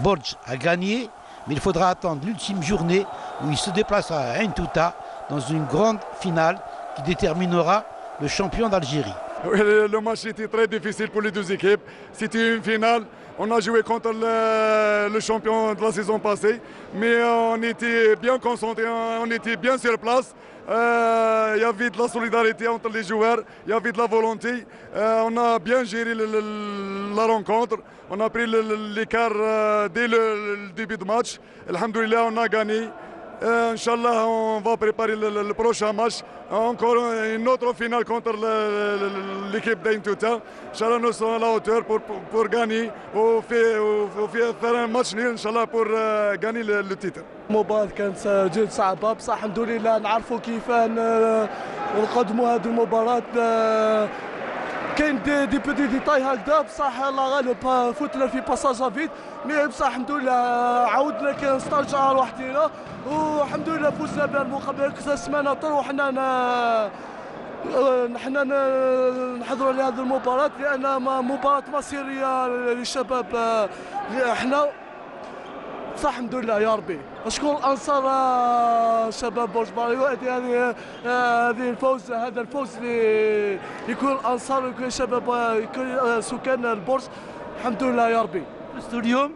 S11: Borj a gagné, mais il faudra attendre l'ultime journée où il se déplacera à Ain Touta dans une grande finale qui déterminera le champion d'Algérie.
S13: Le match était très difficile pour les 2 équipes. C'était une finale. On a joué contre le champion de la saison passée, mais on était bien concentrés, on était bien sur place. Il y avait de la solidarité entre les joueurs, il y avait de la volonté. On a bien géré la rencontre. On a pris l'écart dès le début de match. Alhamdoulilah, on a gagné. Inch'Allah, on va préparer le prochain match. Encore une autre finale contre l'équipe d'Ain Touta. Inch'Allah, nous sommes à la hauteur pour gagner. On faire un match nul, Inch'Allah, pour gagner le titre.
S14: المباراة كانت جد صعبة بصح الحمد لله نعرفوا كيف نقدموا هذه المباراة. كاين دي بودي ديتاي هكذا بصح الله غالب فتنا في باساج فيت مي بصح الحمد لله عاودنا كنسترجعوا لوحدينا والحمد لله فزنا بها المقابله كثر سمانه طول وحنا نحن نحضروا لهذه المباراة لأن مباراة مصيرية للشباب. احنا صح الحمد لله يا ربي اشكر انصار شباب برج باريو. هذه الفوز، هذا الفوز لكل الانصار وكل شباب كل سكان البرج. الحمد لله يا ربي.
S11: اليوم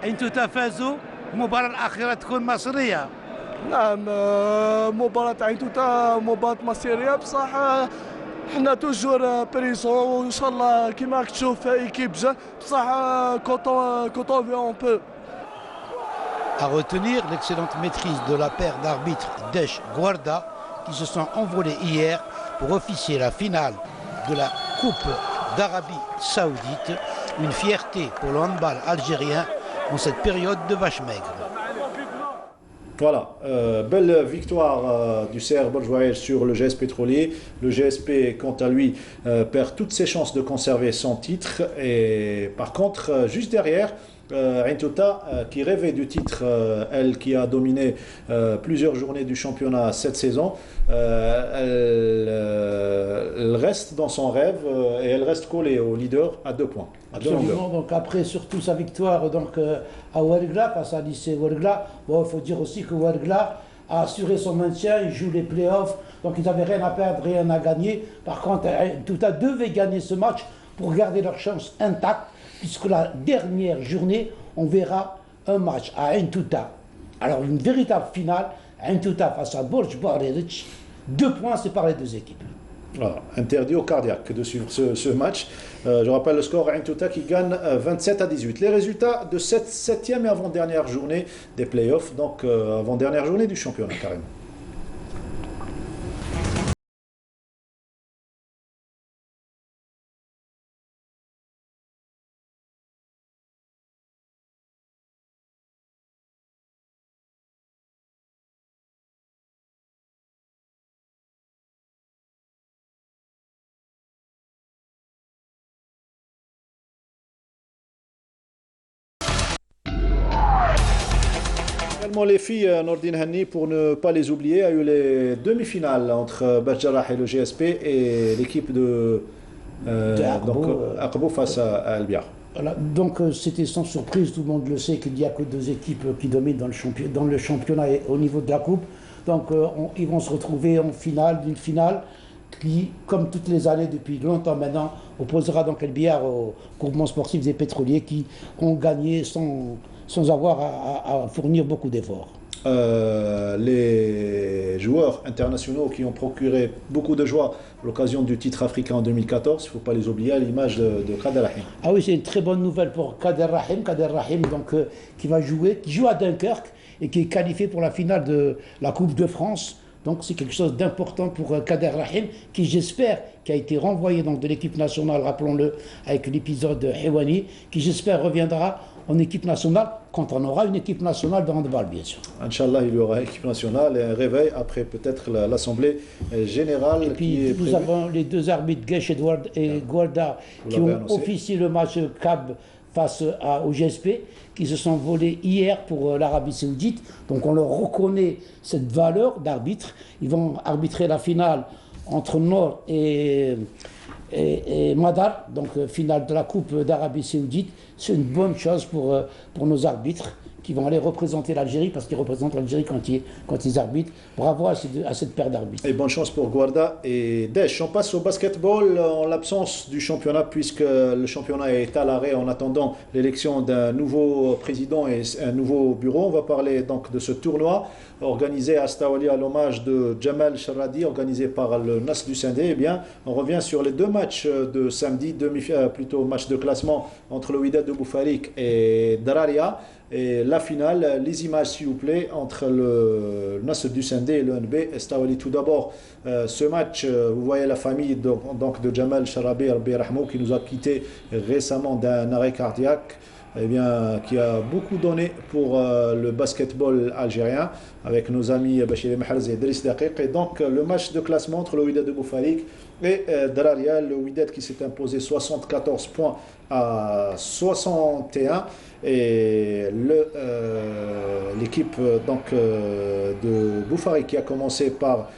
S11: Ain Touta فازوا، المباراة الأخيرة تكون مصرية.
S14: نعم مباراة Ain Touta مباراة مصيرية بصح حنا توجور بريسون وان شاء الله كيما راك تشوف ايكيب جا بصح كوطون في اون بو.
S11: À retenir l'excellente maîtrise de la paire d'arbitres Desh Guarda qui se sont envolés hier pour officier la finale de la Coupe d'Arabie Saoudite, une fierté pour le handball algérien en cette période de vache maigre.
S1: Voilà, belle victoire du CR Borj sur le GS Pétrolier. Le GSP, quant à lui, perd toutes ses chances de conserver son titre. Et par contre, juste derrière, Ain Touta, qui rêvait du titre, elle qui a dominé plusieurs journées du championnat cette saison, elle reste dans son rêve et elle reste collée au leader à 2 points.
S2: Absolument, donc après surtout sa victoire donc, à Ouargla, face à lycée Ouargla, bon, il faut dire aussi que Ouargla a assuré son maintien, il joue les playoffs, donc ils n'avaient rien à perdre, rien à gagner. Par contre, Ain Touta devait gagner ce match pour garder leur chance intacte, puisque la dernière journée, on verra un match à Ain Touta. Alors une véritable finale, Ain Touta face à Borj Bahreïch, 2 points séparent les deux équipes.
S1: Voilà, interdit aux cardiaques de suivre ce match. Je rappelle le score, Ain Touta qui gagne 27-18. Les résultats de cette 7e et avant-dernière journée des playoffs, donc avant-dernière journée du championnat carrément. Les filles, Nordine Hanni, pour ne pas les oublier, a eu les demi-finales entre Bach Jarrah et le GSP et l'équipe de Aqabo face à Albiar.
S2: Voilà, donc c'était sans surprise, tout le monde le sait qu'il n'y a que 2 équipes qui dominent dans le championnat et au niveau de la coupe. Donc ils vont se retrouver en finale d'une finale qui, comme toutes les années depuis longtemps maintenant, opposera donc Albiar au groupement sportif des pétroliers qui ont gagné sans avoir à fournir beaucoup d'efforts.
S1: Les joueurs internationaux qui ont procuré beaucoup de joie à l'occasion du titre africain en 2014, il ne faut pas les oublier, à l'image de Kader Rahim.
S2: Ah oui, c'est une très bonne nouvelle pour Kader Rahim donc, qui joue à Dunkerque et qui est qualifié pour la finale de la Coupe de France. Donc c'est quelque chose d'important pour Kader Rahim, qui j'espère, qui a été renvoyé donc, de l'équipe nationale, rappelons-le, avec l'épisode Hewani, qui j'espère reviendra en équipe nationale quand on aura une équipe nationale de handball, bien sûr.
S1: Inch'Allah, il y aura une équipe nationale et un réveil après peut-être l'Assemblée générale.
S2: Et puis nous avons les 2 arbitres, Gesh Edward et Guarda, qui ont officié le match CAB face au GSP, qui se sont volés hier pour l'Arabie Saoudite. Donc on leur reconnaît cette valeur d'arbitre. Ils vont arbitrer la finale entre Nord et Madar, donc finale de la Coupe d'Arabie Saoudite. C'est une bonne chose pour nos arbitres qui vont aller représenter l'Algérie, parce qu'ils représentent l'Algérie quand ils arbitrent. Bravo à cette paire d'arbitres.
S1: Et bonne chance pour Guarda et Desch. On passe au basketball en l'absence du championnat, puisque le championnat est à l'arrêt en attendant l'élection d'un nouveau président et un nouveau bureau. On va parler donc de ce tournoi organisé à Stawali à l'hommage de Jamal Sharradi, organisé par le Nas du Sindé. Eh bien, on revient sur les 2 matchs de samedi, plutôt match de classement entre le Wydad de Boufarik et Dararia. Et la finale, les images s'il vous plaît, entre le Nasr du Sindé et le NB Stawali. Tout d'abord, ce match, vous voyez la famille donc de Jamal Sharradi Rabbi Rahmou, qui nous a quitté récemment d'un arrêt cardiaque, eh bien, qui a beaucoup donné pour le basketball algérien, avec nos amis Bachir Mahrez et Driss Daqiq. Et donc le match de classement entre le Wydad de Boufarik et Dararia, le Wydad qui s'est imposé 74 points à 61, et l'équipe de Boufarik qui a commencé par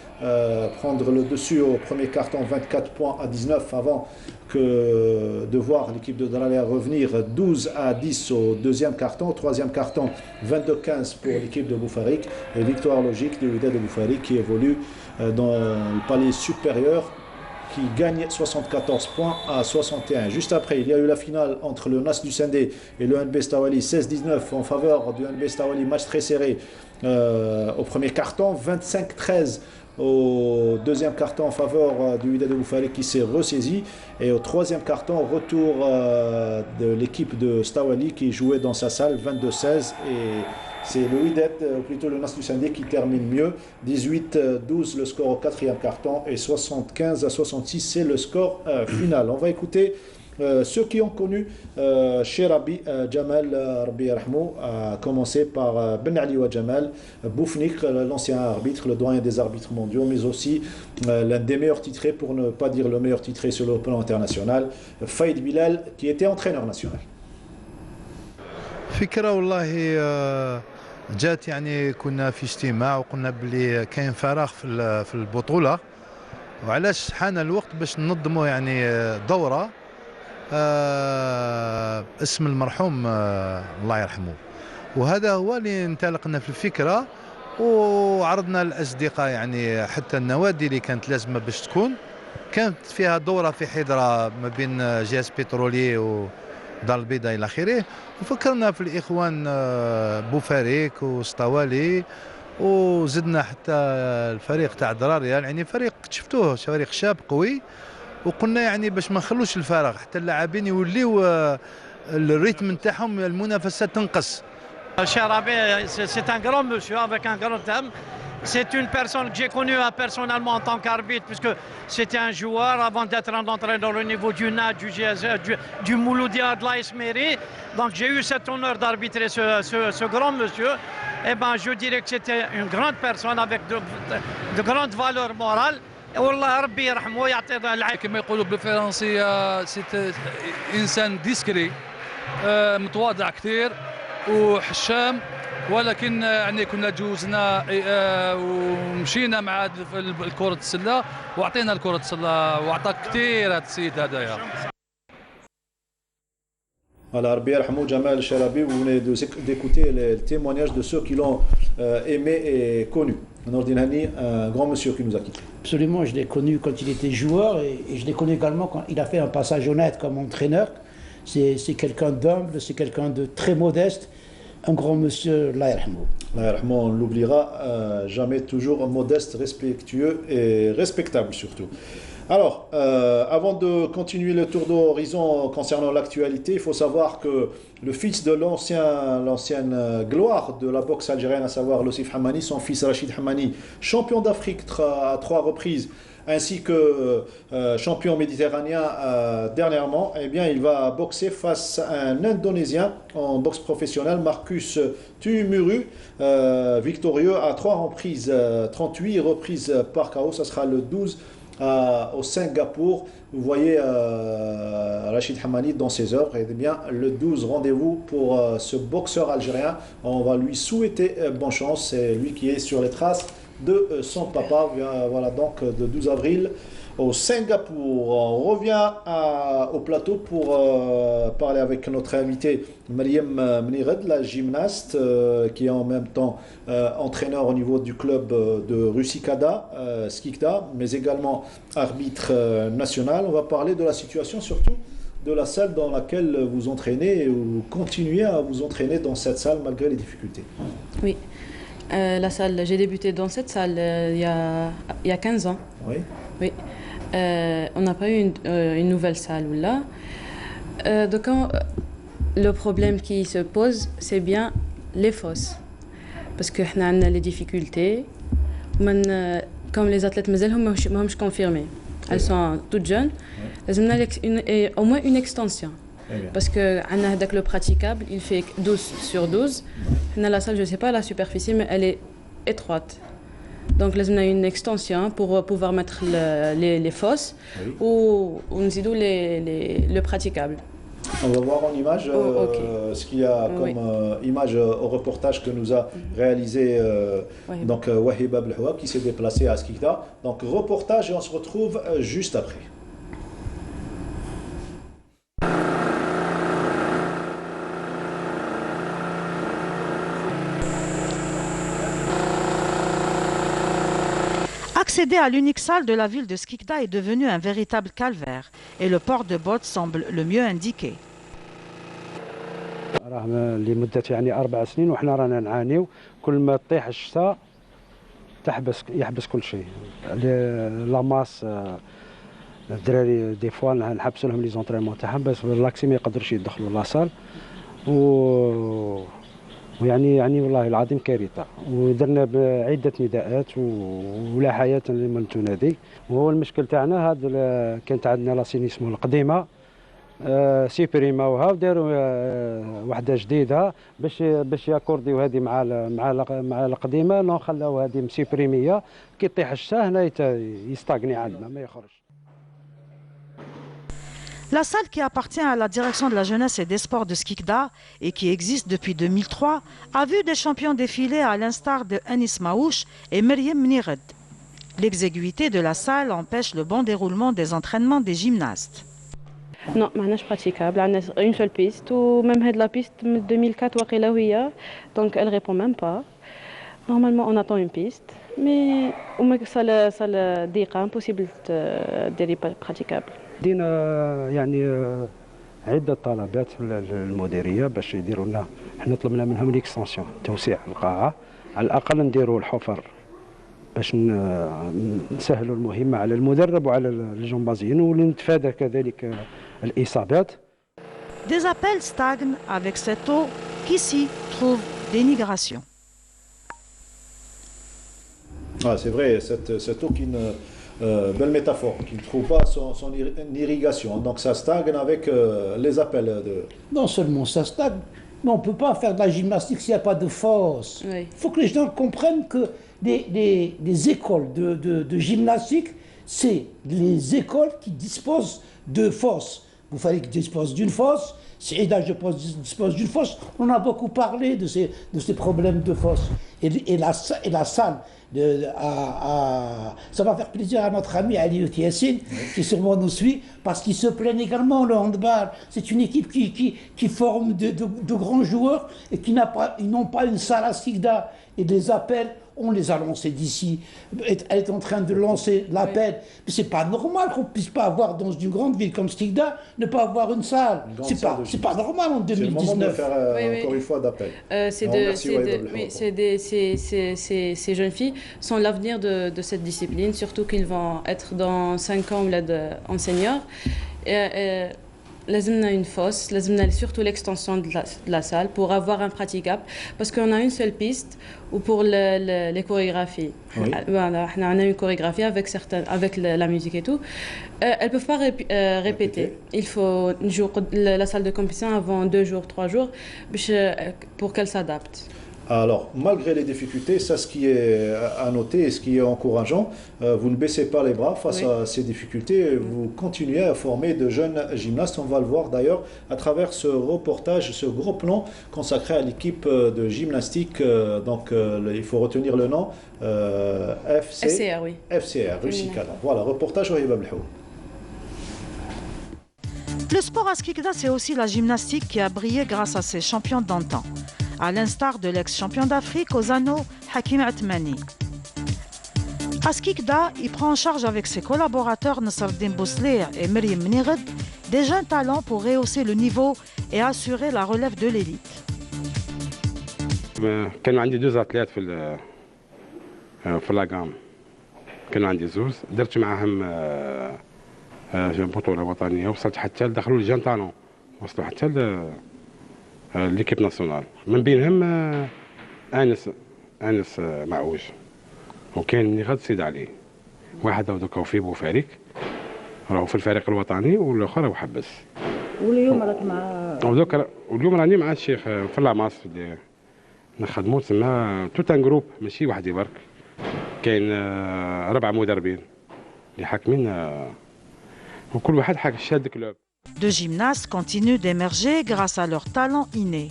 S1: prendre le dessus au premier carton, 24 points à 19, avant de voir l'équipe de Dararia revenir 12-10 au deuxième carton. Au troisième carton, 22-15 pour l'équipe de Boufarik, et victoire logique du Wydad de Boufarik qui évolue dans le palier supérieur, qui gagne 74 points à 61. Juste après, il y a eu la finale entre le Nas du Sindé et le NB Stawali, 16-19 en faveur du NB Stawali, match très serré au premier carton, 25-13 au deuxième carton en faveur du Wydad de Boufarik qui s'est ressaisi, et au troisième carton, retour de l'équipe de Stawali qui jouait dans sa salle, 22-16, et c'est le Wydad, plutôt le Nas du Sindé, qui termine mieux, 18-12 le score au quatrième carton, et 75-66 c'est le score final. On va écouter ceux qui ont connu chez Rabbi Jamal Rabbi Rahmou, à commencer par Ben Ali wa Jamal Boufnik, l'ancien arbitre, le doyen des arbitres mondiaux, mais aussi l'un des meilleurs titrés, pour ne pas dire le meilleur titré sur le plan international, Faïd Bilal, qui était entraîneur national.
S9: فكرة والله جات، يعني كنا في اجتماع وقلنا بلي كاين فراغ في البطولة، وعلاش حان الوقت باش ننظموا يعني دورة اسم المرحوم الله يرحمه. وهذا هو اللي انطلقنا في الفكرة، وعرضنا للأصدقاء يعني حتى النوادي اللي كانت لازمة باش تكون كانت فيها دوره في حضره ما بين جهاز بترولي ودار البيضاء الى اخره، وفكرنا في الاخوان بوفاريك وسطوالي، وزدنا حتى الفريق تاع دراريال، يعني فريق شفتوه فريق شاب قوي، وقلنا يعني باش ما نخلوش الفراغ حتى اللاعبين يوليو الريتم نتاعهم المنافسه تنقص.
S15: Chérabé, c'est un grand monsieur avec un grand âme. C'est une personne que j'ai connue personnellement en tant qu'arbitre, puisque c'était un joueur avant d'être un entraîneur au niveau du NAD, du GSE, du Mouloudia, de l'AS Mairie. Donc j'ai eu cet honneur d'arbitrer ce grand monsieur. Eh ben, je dirais que c'était une grande personne avec de grandes valeurs morales. والله ربي يرحمه ويعطينا العافيه.
S16: كما يقولوا بالفرنسيه سي انسان ديسكري متواضع كثير وحشام، ولكن يعني كنا جوزنا ومشينا مع الكرة السلة وعطينا الكرة السلة وعطى كثير هذا السيد هذايا.
S1: Voilà, Rabbi Yarhamou Jamal Cherabi, vous venez d'écouter les témoignages de ceux qui l'ont aimé et connu. Nordin, un grand monsieur qui nous a quittés.
S2: Absolument, je l'ai connu quand il était joueur et je l'ai connu également quand il a fait un passage honnête comme entraîneur. C'est quelqu'un d'humble, c'est quelqu'un de très modeste, un grand monsieur, Allah yarhamou.
S1: Allah yarhamou, on ne l'oubliera jamais, toujours modeste, respectueux et respectable surtout. Alors, avant de continuer le tour d'horizon concernant l'actualité, il faut savoir que le fils de l'ancienne gloire de la boxe algérienne, à savoir Lossif Hamani, son fils Rachid Hamani, champion d'Afrique à 3 reprises, ainsi que champion méditerranéen dernièrement, eh bien, il va boxer face à un Indonésien en boxe professionnelle, Marcus Tumuru, victorieux à 3 reprises, 38 reprises par KO. Ça sera le 12 au Singapour. Vous voyez Rachid Hamani dans ses œuvres. Et bien, le 12, rendez-vous pour ce boxeur algérien. On va lui souhaiter bonne chance. C'est lui qui est sur les traces de son papa. Voilà donc le 12 avril au Singapour. On revient au plateau pour parler avec notre invité Mariam Mnired, la gymnaste qui est en même temps entraîneur au niveau du club de Rusikada, Skikda, mais également arbitre national. On va parler de la situation surtout de la salle dans laquelle vous entraînez et vous continuez à vous entraîner dans cette salle malgré les difficultés.
S4: Oui. La salle, j'ai débuté dans cette salle il y a 15 ans.
S1: Oui.
S4: Oui. On n'a pas eu une nouvelle salle là. Donc le problème qui se pose, c'est bien les fosses. Parce que nous avons les difficultés. Comme les athlètes, mais elles ne sont pas confirmées. Elles sont toutes jeunes. Elles ont au moins une extension. Parce que le praticable, il fait 12 sur 12. La salle, je ne sais pas la superficie, mais elle est étroite. Donc, là, on a une extension pour pouvoir mettre les fosses ou le praticable.
S1: On va voir en image ce qu'il y a comme image au reportage que nous a réalisé donc Wahib Abdelhouab qui s'est déplacé à Skikda. Donc, reportage et on se retrouve juste après.
S5: Accéder à l'unique salle de la ville de Skikda est devenu un véritable calvaire et le port de bottes semble le mieux indiqué.
S17: لمدة يعني 4 سنين وحنا رانا نعانيو كل ما تطيح الشتاء يحبس كل شيء. لاماس الدراري دي فوا نحبسوا لهم لي زونطريمون تاعهم بس لاكسي ما يقدروش يدخلوا لاصال ويعني والله العظيم كارثه ودرنا بعده نداءات ولا حياه لمن تنادي. وهو المشكل تاعنا هذا كانت عندنا لاسينيسمون القديمه سيبريماوها وداروا وحده جديده باش ياكورديو هذه مع القديمه. نو خلاو هذه مسيبريميه كي يطيح الشتاء هنا يستاغني عندنا ما يخرجش.
S5: La salle qui appartient à la direction de la jeunesse et des sports de Skikda et qui existe depuis 2003 a vu des champions défiler à l'instar de Anis Maouch et Mariam Mnired. L'exiguïté de la salle empêche le bon déroulement des entraînements des gymnastes.
S4: Non, ماهناش praticable. On a une seule piste ou même la piste de 2004 donc elle répond même pas. Normalement, on attend une piste, mais ça le dit impossible de praticable.
S17: دينا يعني عدة طلبات للمديرية باش يديروا لنا، حنا طلبنا منهم ليكستنسيون توسيع القاعة، على الأقل نديروا الحفر باش نسهلوا المهمة على المدرب وعلى الجمبازيين ولنتفادى كذلك الإصابات.
S5: Des appels stagnent avec cette eau qui s'y trouve dénigration.
S1: Ah, c'est vrai, cette eau qui ne... belle métaphore, qui ne trouve pas son irrigation. Donc ça stagne avec les appels de...
S2: Non seulement ça stagne, mais on ne peut pas faire de la gymnastique s'il n'y a pas de fosse. Il faut que les gens comprennent que des écoles de gymnastique, c'est les écoles qui disposent de fosses. Vous fallait qu'ils disposent d'une fosse, Saïda, je dispose d'une fosse. On a beaucoup parlé de ces problèmes de fosse. Et la salle, ça va faire plaisir à notre ami Ali Yassine, qui sûrement nous suit, parce qu'il se plaint également le handball. C'est une équipe qui forme de grands joueurs et qui n'ont pas une salle à Skikda. Et des appels, on les a lancés d'ici. Elle est en train de lancer l'appel. Mais c'est pas normal qu'on puisse pas avoir dans une grande ville comme Skikda ne pas avoir une salle. C'est pas normal en 2019.
S1: C'est le moment de faire encore une fois d'appel.
S4: Ces jeunes filles sont l'avenir de cette discipline, surtout qu'ils vont être dans 5 ans en senior. لازمنا une fosse, لازمنا surtout l'extension de la salle pour avoir un praticable, parce qu'on a une seule piste ou pour les chorégraphies. Oui. Voilà, on a une chorégraphie avec la musique et tout. Elles peuvent pas répéter. Il faut la salle de compétition avant 2 jours, 3 jours pour qu'elle s'adapte.
S1: Alors, malgré les difficultés, ça, ce qui est à noter et ce qui est encourageant, vous ne baissez pas les bras face à ces difficultés, vous continuez à former de jeunes gymnastes. On va le voir d'ailleurs à travers ce reportage, ce gros plan consacré à l'équipe de gymnastique. Donc, il faut retenir le nom,
S4: FCR, oui.
S1: FCR, Russie Cadre. Voilà, reportage au Hibab Lhou.
S5: Le sport à Skikda, c'est aussi la gymnastique qui a brillé grâce à ses champions d'antan, à l'instar de l'ex-champion d'Afrique aux anneaux Hakim Atmani. À Skikda, il prend en charge avec ses collaborateurs Nasreddin Bouslir et Myriam Mnired des jeunes talents pour rehausser le niveau et assurer la relève de l'élite.
S17: كانوا عندي 2 athlètes في لاغام، كانوا عندي زوز درت معاهم بطولة وطنية، وصلت حتى دخلوا لجان طالون، وصلوا حتى ليكيب ناسيونال. من بينهم انس معوج، وكاين اللي غاد سيد عليه، واحد دوكا في بوفاريك راهو في الفريق الوطني والاخر راهو حبس.
S5: واليوم راك مع
S17: واليوم راني مع الشيخ في لاماس اللي نخدموا تسمى توت ان جروب، ماشي وحدي برك، كاين 4 مدربين اللي حاكمين وكل واحد حاك شاد كلوب.
S5: De gymnastes continuent d'émerger grâce à leur talent inné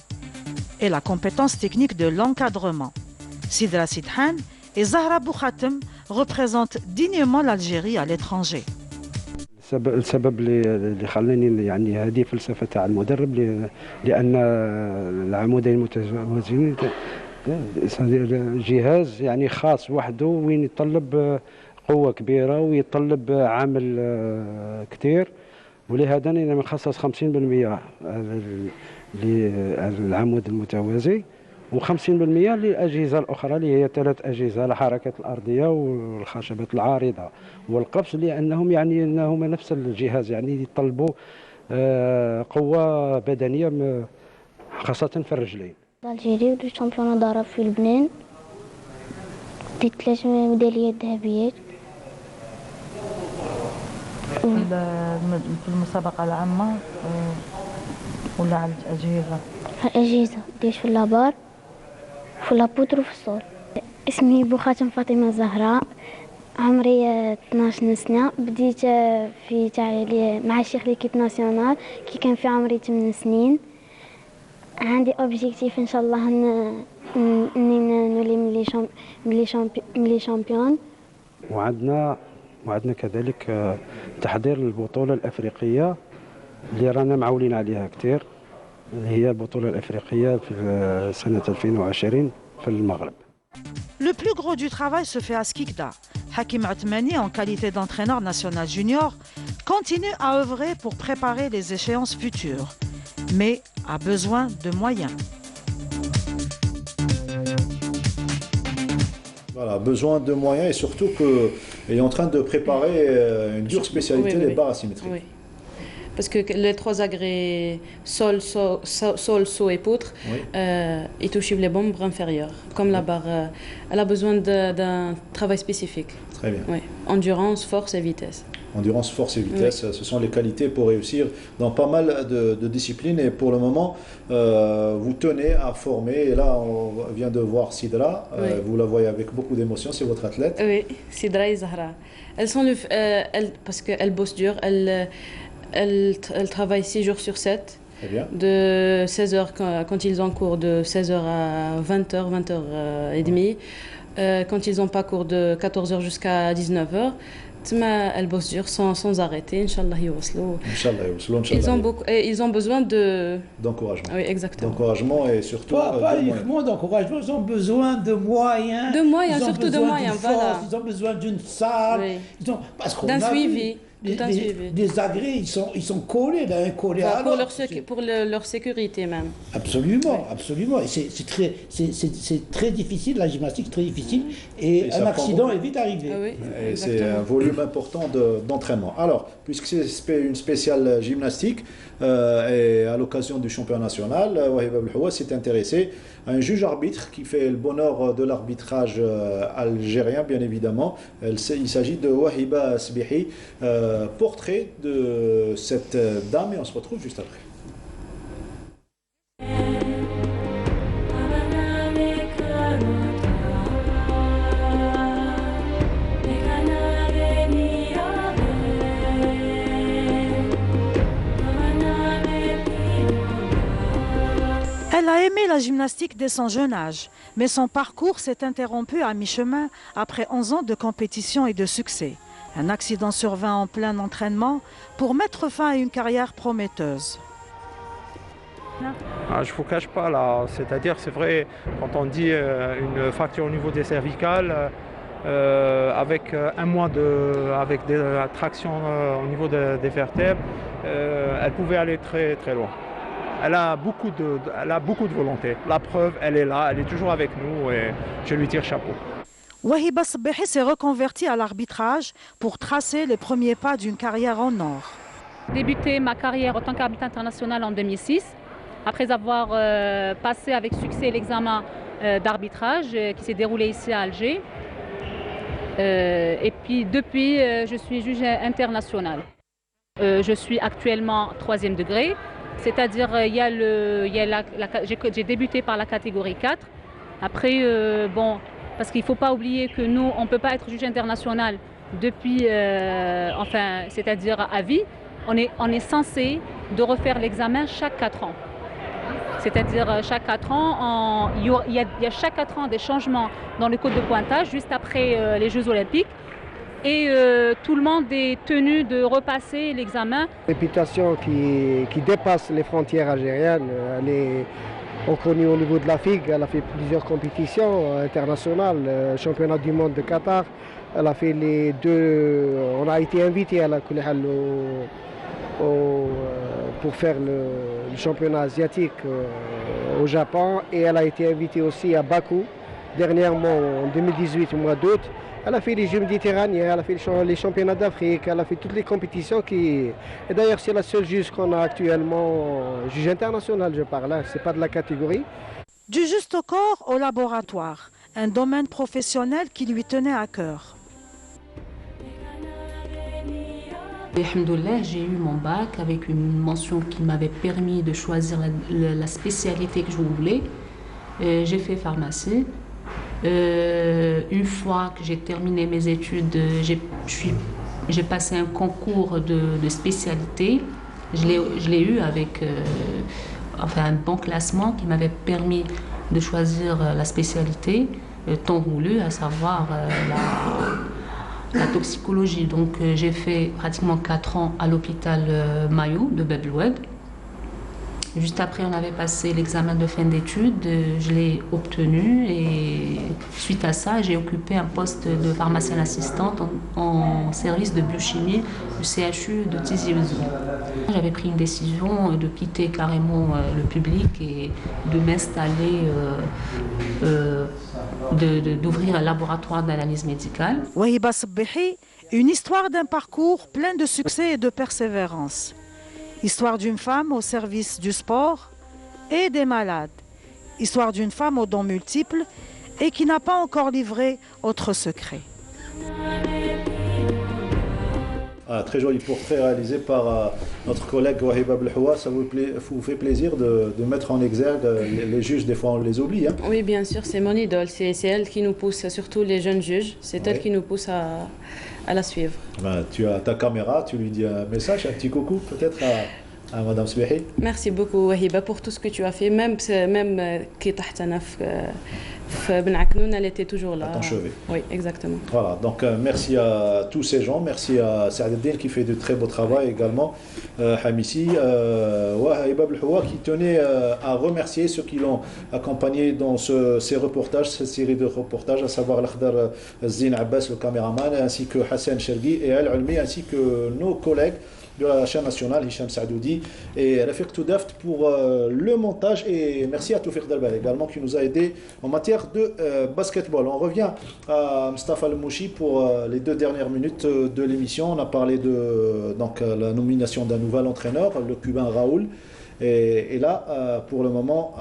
S5: et la compétence technique de l'encadrement. Sidra Sidhan et Zahra Boukhatem représentent dignement l'Algérie à l'étranger.
S17: السبب اللي خلاني يعني هذه فلسفه تاع المدرب، لان العمودين المتوازيين جهاز يعني خاص وحده وين يتطلب قوه كبيره ويتطلب عامل كثير، ولهذا انا مخصص 50% للعمود المتوازي و50% للاجهزه الاخرى اللي هي 3 اجهزه، الحركات الارضيه والخشبات العارضه والقفز، لانهم يعني انهم نفس الجهاز يعني يطلبوا قوه بدنيه خاصه في الرجلين.
S8: الجيري ودرت شامبيون ضرب في لبنان، ديت 3 ميداليات ذهبيات.
S18: في المسابقة العامة ولا على الأجهزة؟
S8: الأجهزة ديت في اللابار في لابوتر وفي الصول. اسمي بوخاتم فاطمة زهراء، عمري 12 سنة. بديت في مع الشيخ ليكيب ناسيونال كي كان في عمري 8 سنين. عندي اوبجيكتيف ان شاء الله اني نولي ملي شامبيون.
S17: وعندنا كذلك تحضير للبطولة الأفريقية اللي رانا معولين عليها كثير، اللي هي البطولة الأفريقية في سنة 2020 في المغرب.
S5: Le plus gros du travail se fait à Skikda. Hakim Atmani, en qualité d'entraîneur national junior, continue à œuvrer pour préparer les échéances futures, mais a besoin de moyens.
S1: Voilà, besoin de moyens et surtout qu'il est en train de préparer une dure spécialité, les barres asymétriques.
S4: Oui. Parce que les trois agrès sol, saut et poutre, ils touchent les membres inférieurs. Comme la barre, elle a besoin d'un travail spécifique.
S1: Très bien.
S4: Oui. Endurance, force et vitesse.
S1: Endurance, force et vitesse, ce sont les qualités pour réussir dans pas mal de disciplines. Et pour le moment, vous tenez à former. Et là, on vient de voir Sidra. Vous la voyez avec beaucoup d'émotion. C'est votre athlète.
S4: Oui, Sidra et Zahra. Elles sont parce qu'elles bossent dur. Elles travaillent 6 jours sur 7.
S1: Très bien.
S4: De 16h quand ils ont cours, de 16h à 20h, 20h30. Quand ils n'ont pas cours, de 14h jusqu'à 19h. Elles bossent dur sans arrêter. Inch'Allah, ils ont besoin
S1: d'encouragement.
S4: Oui, exactement.
S1: D'encouragement et surtout.
S2: Pas uniquement d'encouragement, ils ont besoin de moyens.
S4: De moyens, surtout de moyens, voilà.
S2: Ils ont besoin d'une salle.
S4: Oui. D'un suivi.
S2: Des agrès, ils sont collés d'un collé à l'autre.
S4: Pour leur sécurité même.
S2: Absolument, absolument. Et c'est très difficile, la gymnastique, très difficile. Et un accident est vite arrivé.
S1: Et c'est un volume important d'entraînement. Alors, puisque c'est une spéciale gymnastique, et à l'occasion du championnat national, Wahib Abdelhawa s'est intéressé à un juge arbitre qui fait le bonheur de l'arbitrage algérien, bien évidemment. Il s'agit de Wahiba Sbihi, portrait de cette dame, et on se retrouve juste après.
S5: Elle a aimé la gymnastique dès son jeune âge, mais son parcours s'est interrompu à mi-chemin après 11 ans de compétition et de succès. Un accident survint en plein entraînement pour mettre fin à une carrière prometteuse.
S19: Je ne vous cache pas là, c'est-à-dire c'est vrai, quand on dit une fracture au niveau des cervicales, avec un mois avec des tractions au niveau des vertèbres, elle pouvait aller très très loin. Elle a beaucoup de volonté. La preuve, elle est là, elle est toujours avec nous et je lui tire chapeau.
S5: Wahiba Sbihi s'est reconvertie à l'arbitrage pour tracer les premiers pas d'une carrière en or.
S20: J'ai débuté ma carrière en tant qu'arbitre international en 2006, après avoir passé avec succès l'examen d'arbitrage qui s'est déroulé ici à Alger. Et puis depuis, je suis juge international. Je suis actuellement 3e degré. C'est-à-dire, j'ai débuté par la catégorie 4. Après, parce qu'il ne faut pas oublier que nous, on ne peut pas être juge international depuis, c'est-à-dire à vie. On est censé de refaire l'examen chaque 4 ans. C'est-à-dire, chaque 4 ans, il y a chaque 4 ans des changements dans le code de pointage, juste après les Jeux Olympiques. Et tout le monde est tenu de repasser l'examen.
S21: Réputation qui dépasse les frontières algériennes. Elle est reconnue au niveau de l'Afrique. Elle a fait plusieurs compétitions internationales, championnat du monde de Qatar. Elle a fait les 2. On a été invité à la pour faire le championnat asiatique au Japon. Et elle a été invitée aussi à Bakou, dernièrement en 2018, au mois d'août. Elle a fait les Jeux méditerranéens, elle a fait les championnats d'Afrique, elle a fait toutes les compétitions Et d'ailleurs, c'est la seule juge qu'on a actuellement, juge international, je parle, c'est pas de la catégorie.
S5: Du juste au corps au laboratoire, un domaine professionnel qui lui tenait à cœur.
S22: Alhamdoulilah, j'ai eu mon bac avec une mention qui m'avait permis de choisir la spécialité que je voulais. J'ai fait pharmacie. Une fois que j'ai terminé mes études, j'ai passé un concours de spécialité. Je l'ai eu avec un bon classement qui m'avait permis de choisir la spécialité tant voulu, à savoir la toxicologie. Donc j'ai fait pratiquement 4 ans à l'hôpital Mayo de Bab El Oued. Juste après, on avait passé l'examen de fin d'études. Je l'ai obtenu et suite à ça, j'ai occupé un poste de pharmacienne assistante en service de biochimie du CHU de Tizi Ouzou. J'avais pris une décision de quitter carrément le public et de m'installer, d'ouvrir un laboratoire d'analyse médicale.
S5: Wahiba Sabbihi, une histoire d'un parcours plein de succès et de persévérance. Histoire d'une femme au service du sport et des malades. Histoire d'une femme aux dons multiples et qui n'a pas encore livré autre secret.
S1: Très joli portrait réalisé par notre collègue Wahiba Belhoua. Ça vous fait plaisir de mettre en exergue les juges, des fois on les oublie. Hein.
S4: Oui, bien sûr, c'est mon idole. C'est elle qui nous pousse, surtout les jeunes juges, c'est elle qui nous pousse à la suivre.
S1: Ben, tu as ta caméra, tu lui dis un message, un petit coucou peut-être à Madame Sbehi.
S4: Merci beaucoup Wahiba pour tout ce que tu as fait, même qui Ben Aknoun, elle était toujours là.
S1: À ton chevet.
S4: Oui, exactement.
S1: Voilà, donc merci à tous ces gens, merci à Saad Eddin qui fait de très beau travail également, Hamissi, Wahiba Belhoua qui tenait à remercier ceux qui l'ont accompagné dans ces reportages, cette série de reportages, à savoir l'Akhdar Zine Abbas, le caméraman, ainsi que Hassan Chergui et Al Ulmi, ainsi que nos collègues de la chaîne nationale, Hicham Saadoudi et Rafiq Toudaft pour le montage, et merci à Toufik Dalbal également qui nous a aidé en matière de basketball. On revient à Mustafa Al-Mouchi pour les 2 dernières minutes de l'émission. On a parlé de la nomination d'un nouvel entraîneur, le Cubain Raoul. Et là, pour le moment,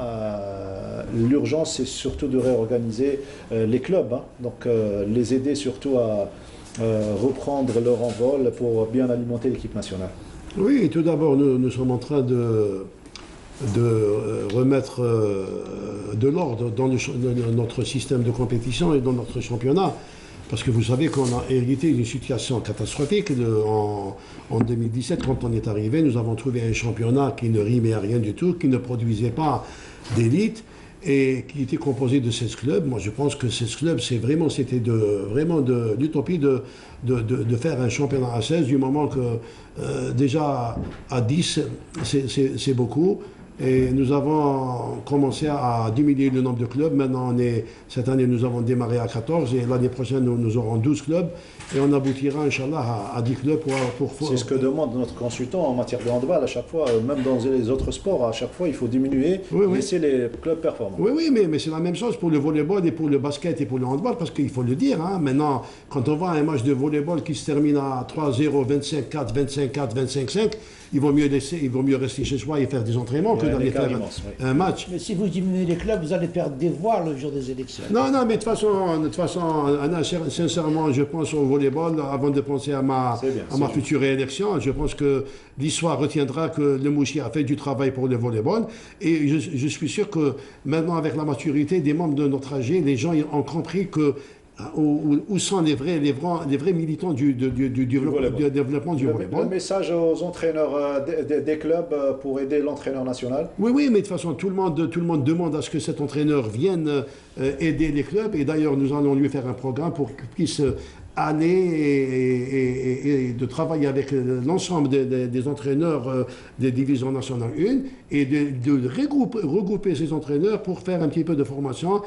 S1: l'urgence c'est surtout de réorganiser les clubs, hein. Donc les aider surtout à reprendre leur envol pour bien alimenter l'équipe nationale.
S3: Oui, tout d'abord, nous sommes en train de remettre de l'ordre dans notre système de compétition et dans notre championnat. Parce que vous savez qu'on a hérité d'une situation catastrophique. En 2017, quand on est arrivé, nous avons trouvé un championnat qui ne rimait à rien du tout, qui ne produisait pas d'élite, et qui était composé de 16 clubs. Moi, je pense que 16 clubs, c'était vraiment de l'utopie de faire un championnat à 16, du moment que déjà à 10, c'est beaucoup. Et nous avons commencé à diminuer le nombre de clubs. Maintenant, cette année, nous avons démarré à 14 et l'année prochaine, nous aurons 12 clubs. Et on aboutira, Inch'Allah, à 10 clubs pour...
S1: C'est ce que demande notre consultant en matière de handball à chaque fois, même dans les autres sports, à chaque fois, il faut diminuer, laisser les clubs performants.
S3: Oui, mais c'est la même chose pour le volleyball et pour le basket et pour le handball, parce qu'il faut le dire. Hein, maintenant, quand on voit un match de volleyball qui se termine à 3-0, 25-4, 25-4, 25-5, il vaut mieux rester chez soi et faire des entraînements que d'aller faire un match.
S2: Mais si vous diminuez les clubs, vous allez perdre des voix le jour des élections.
S3: Non, mais de toute façon, Anna, sincèrement, je pense au volleyball avant de penser à ma future élection. Je pense que l'histoire retiendra que le Mouchi a fait du travail pour le volleyball. Et je suis sûr que maintenant, avec la maturité des membres de notre AG, les gens ont compris que où sont les vrais militants du développement du volleyball.
S1: Le message aux entraîneurs des clubs pour aider l'entraîneur national.
S3: Oui, mais de toute façon, tout le monde demande à ce que cet entraîneur vienne aider les clubs. Et d'ailleurs, nous allons lui faire un programme pour qu'il puisse aller et de travailler avec l'ensemble des entraîneurs des divisions nationales 1 et de regrouper ces entraîneurs pour faire un petit peu de formation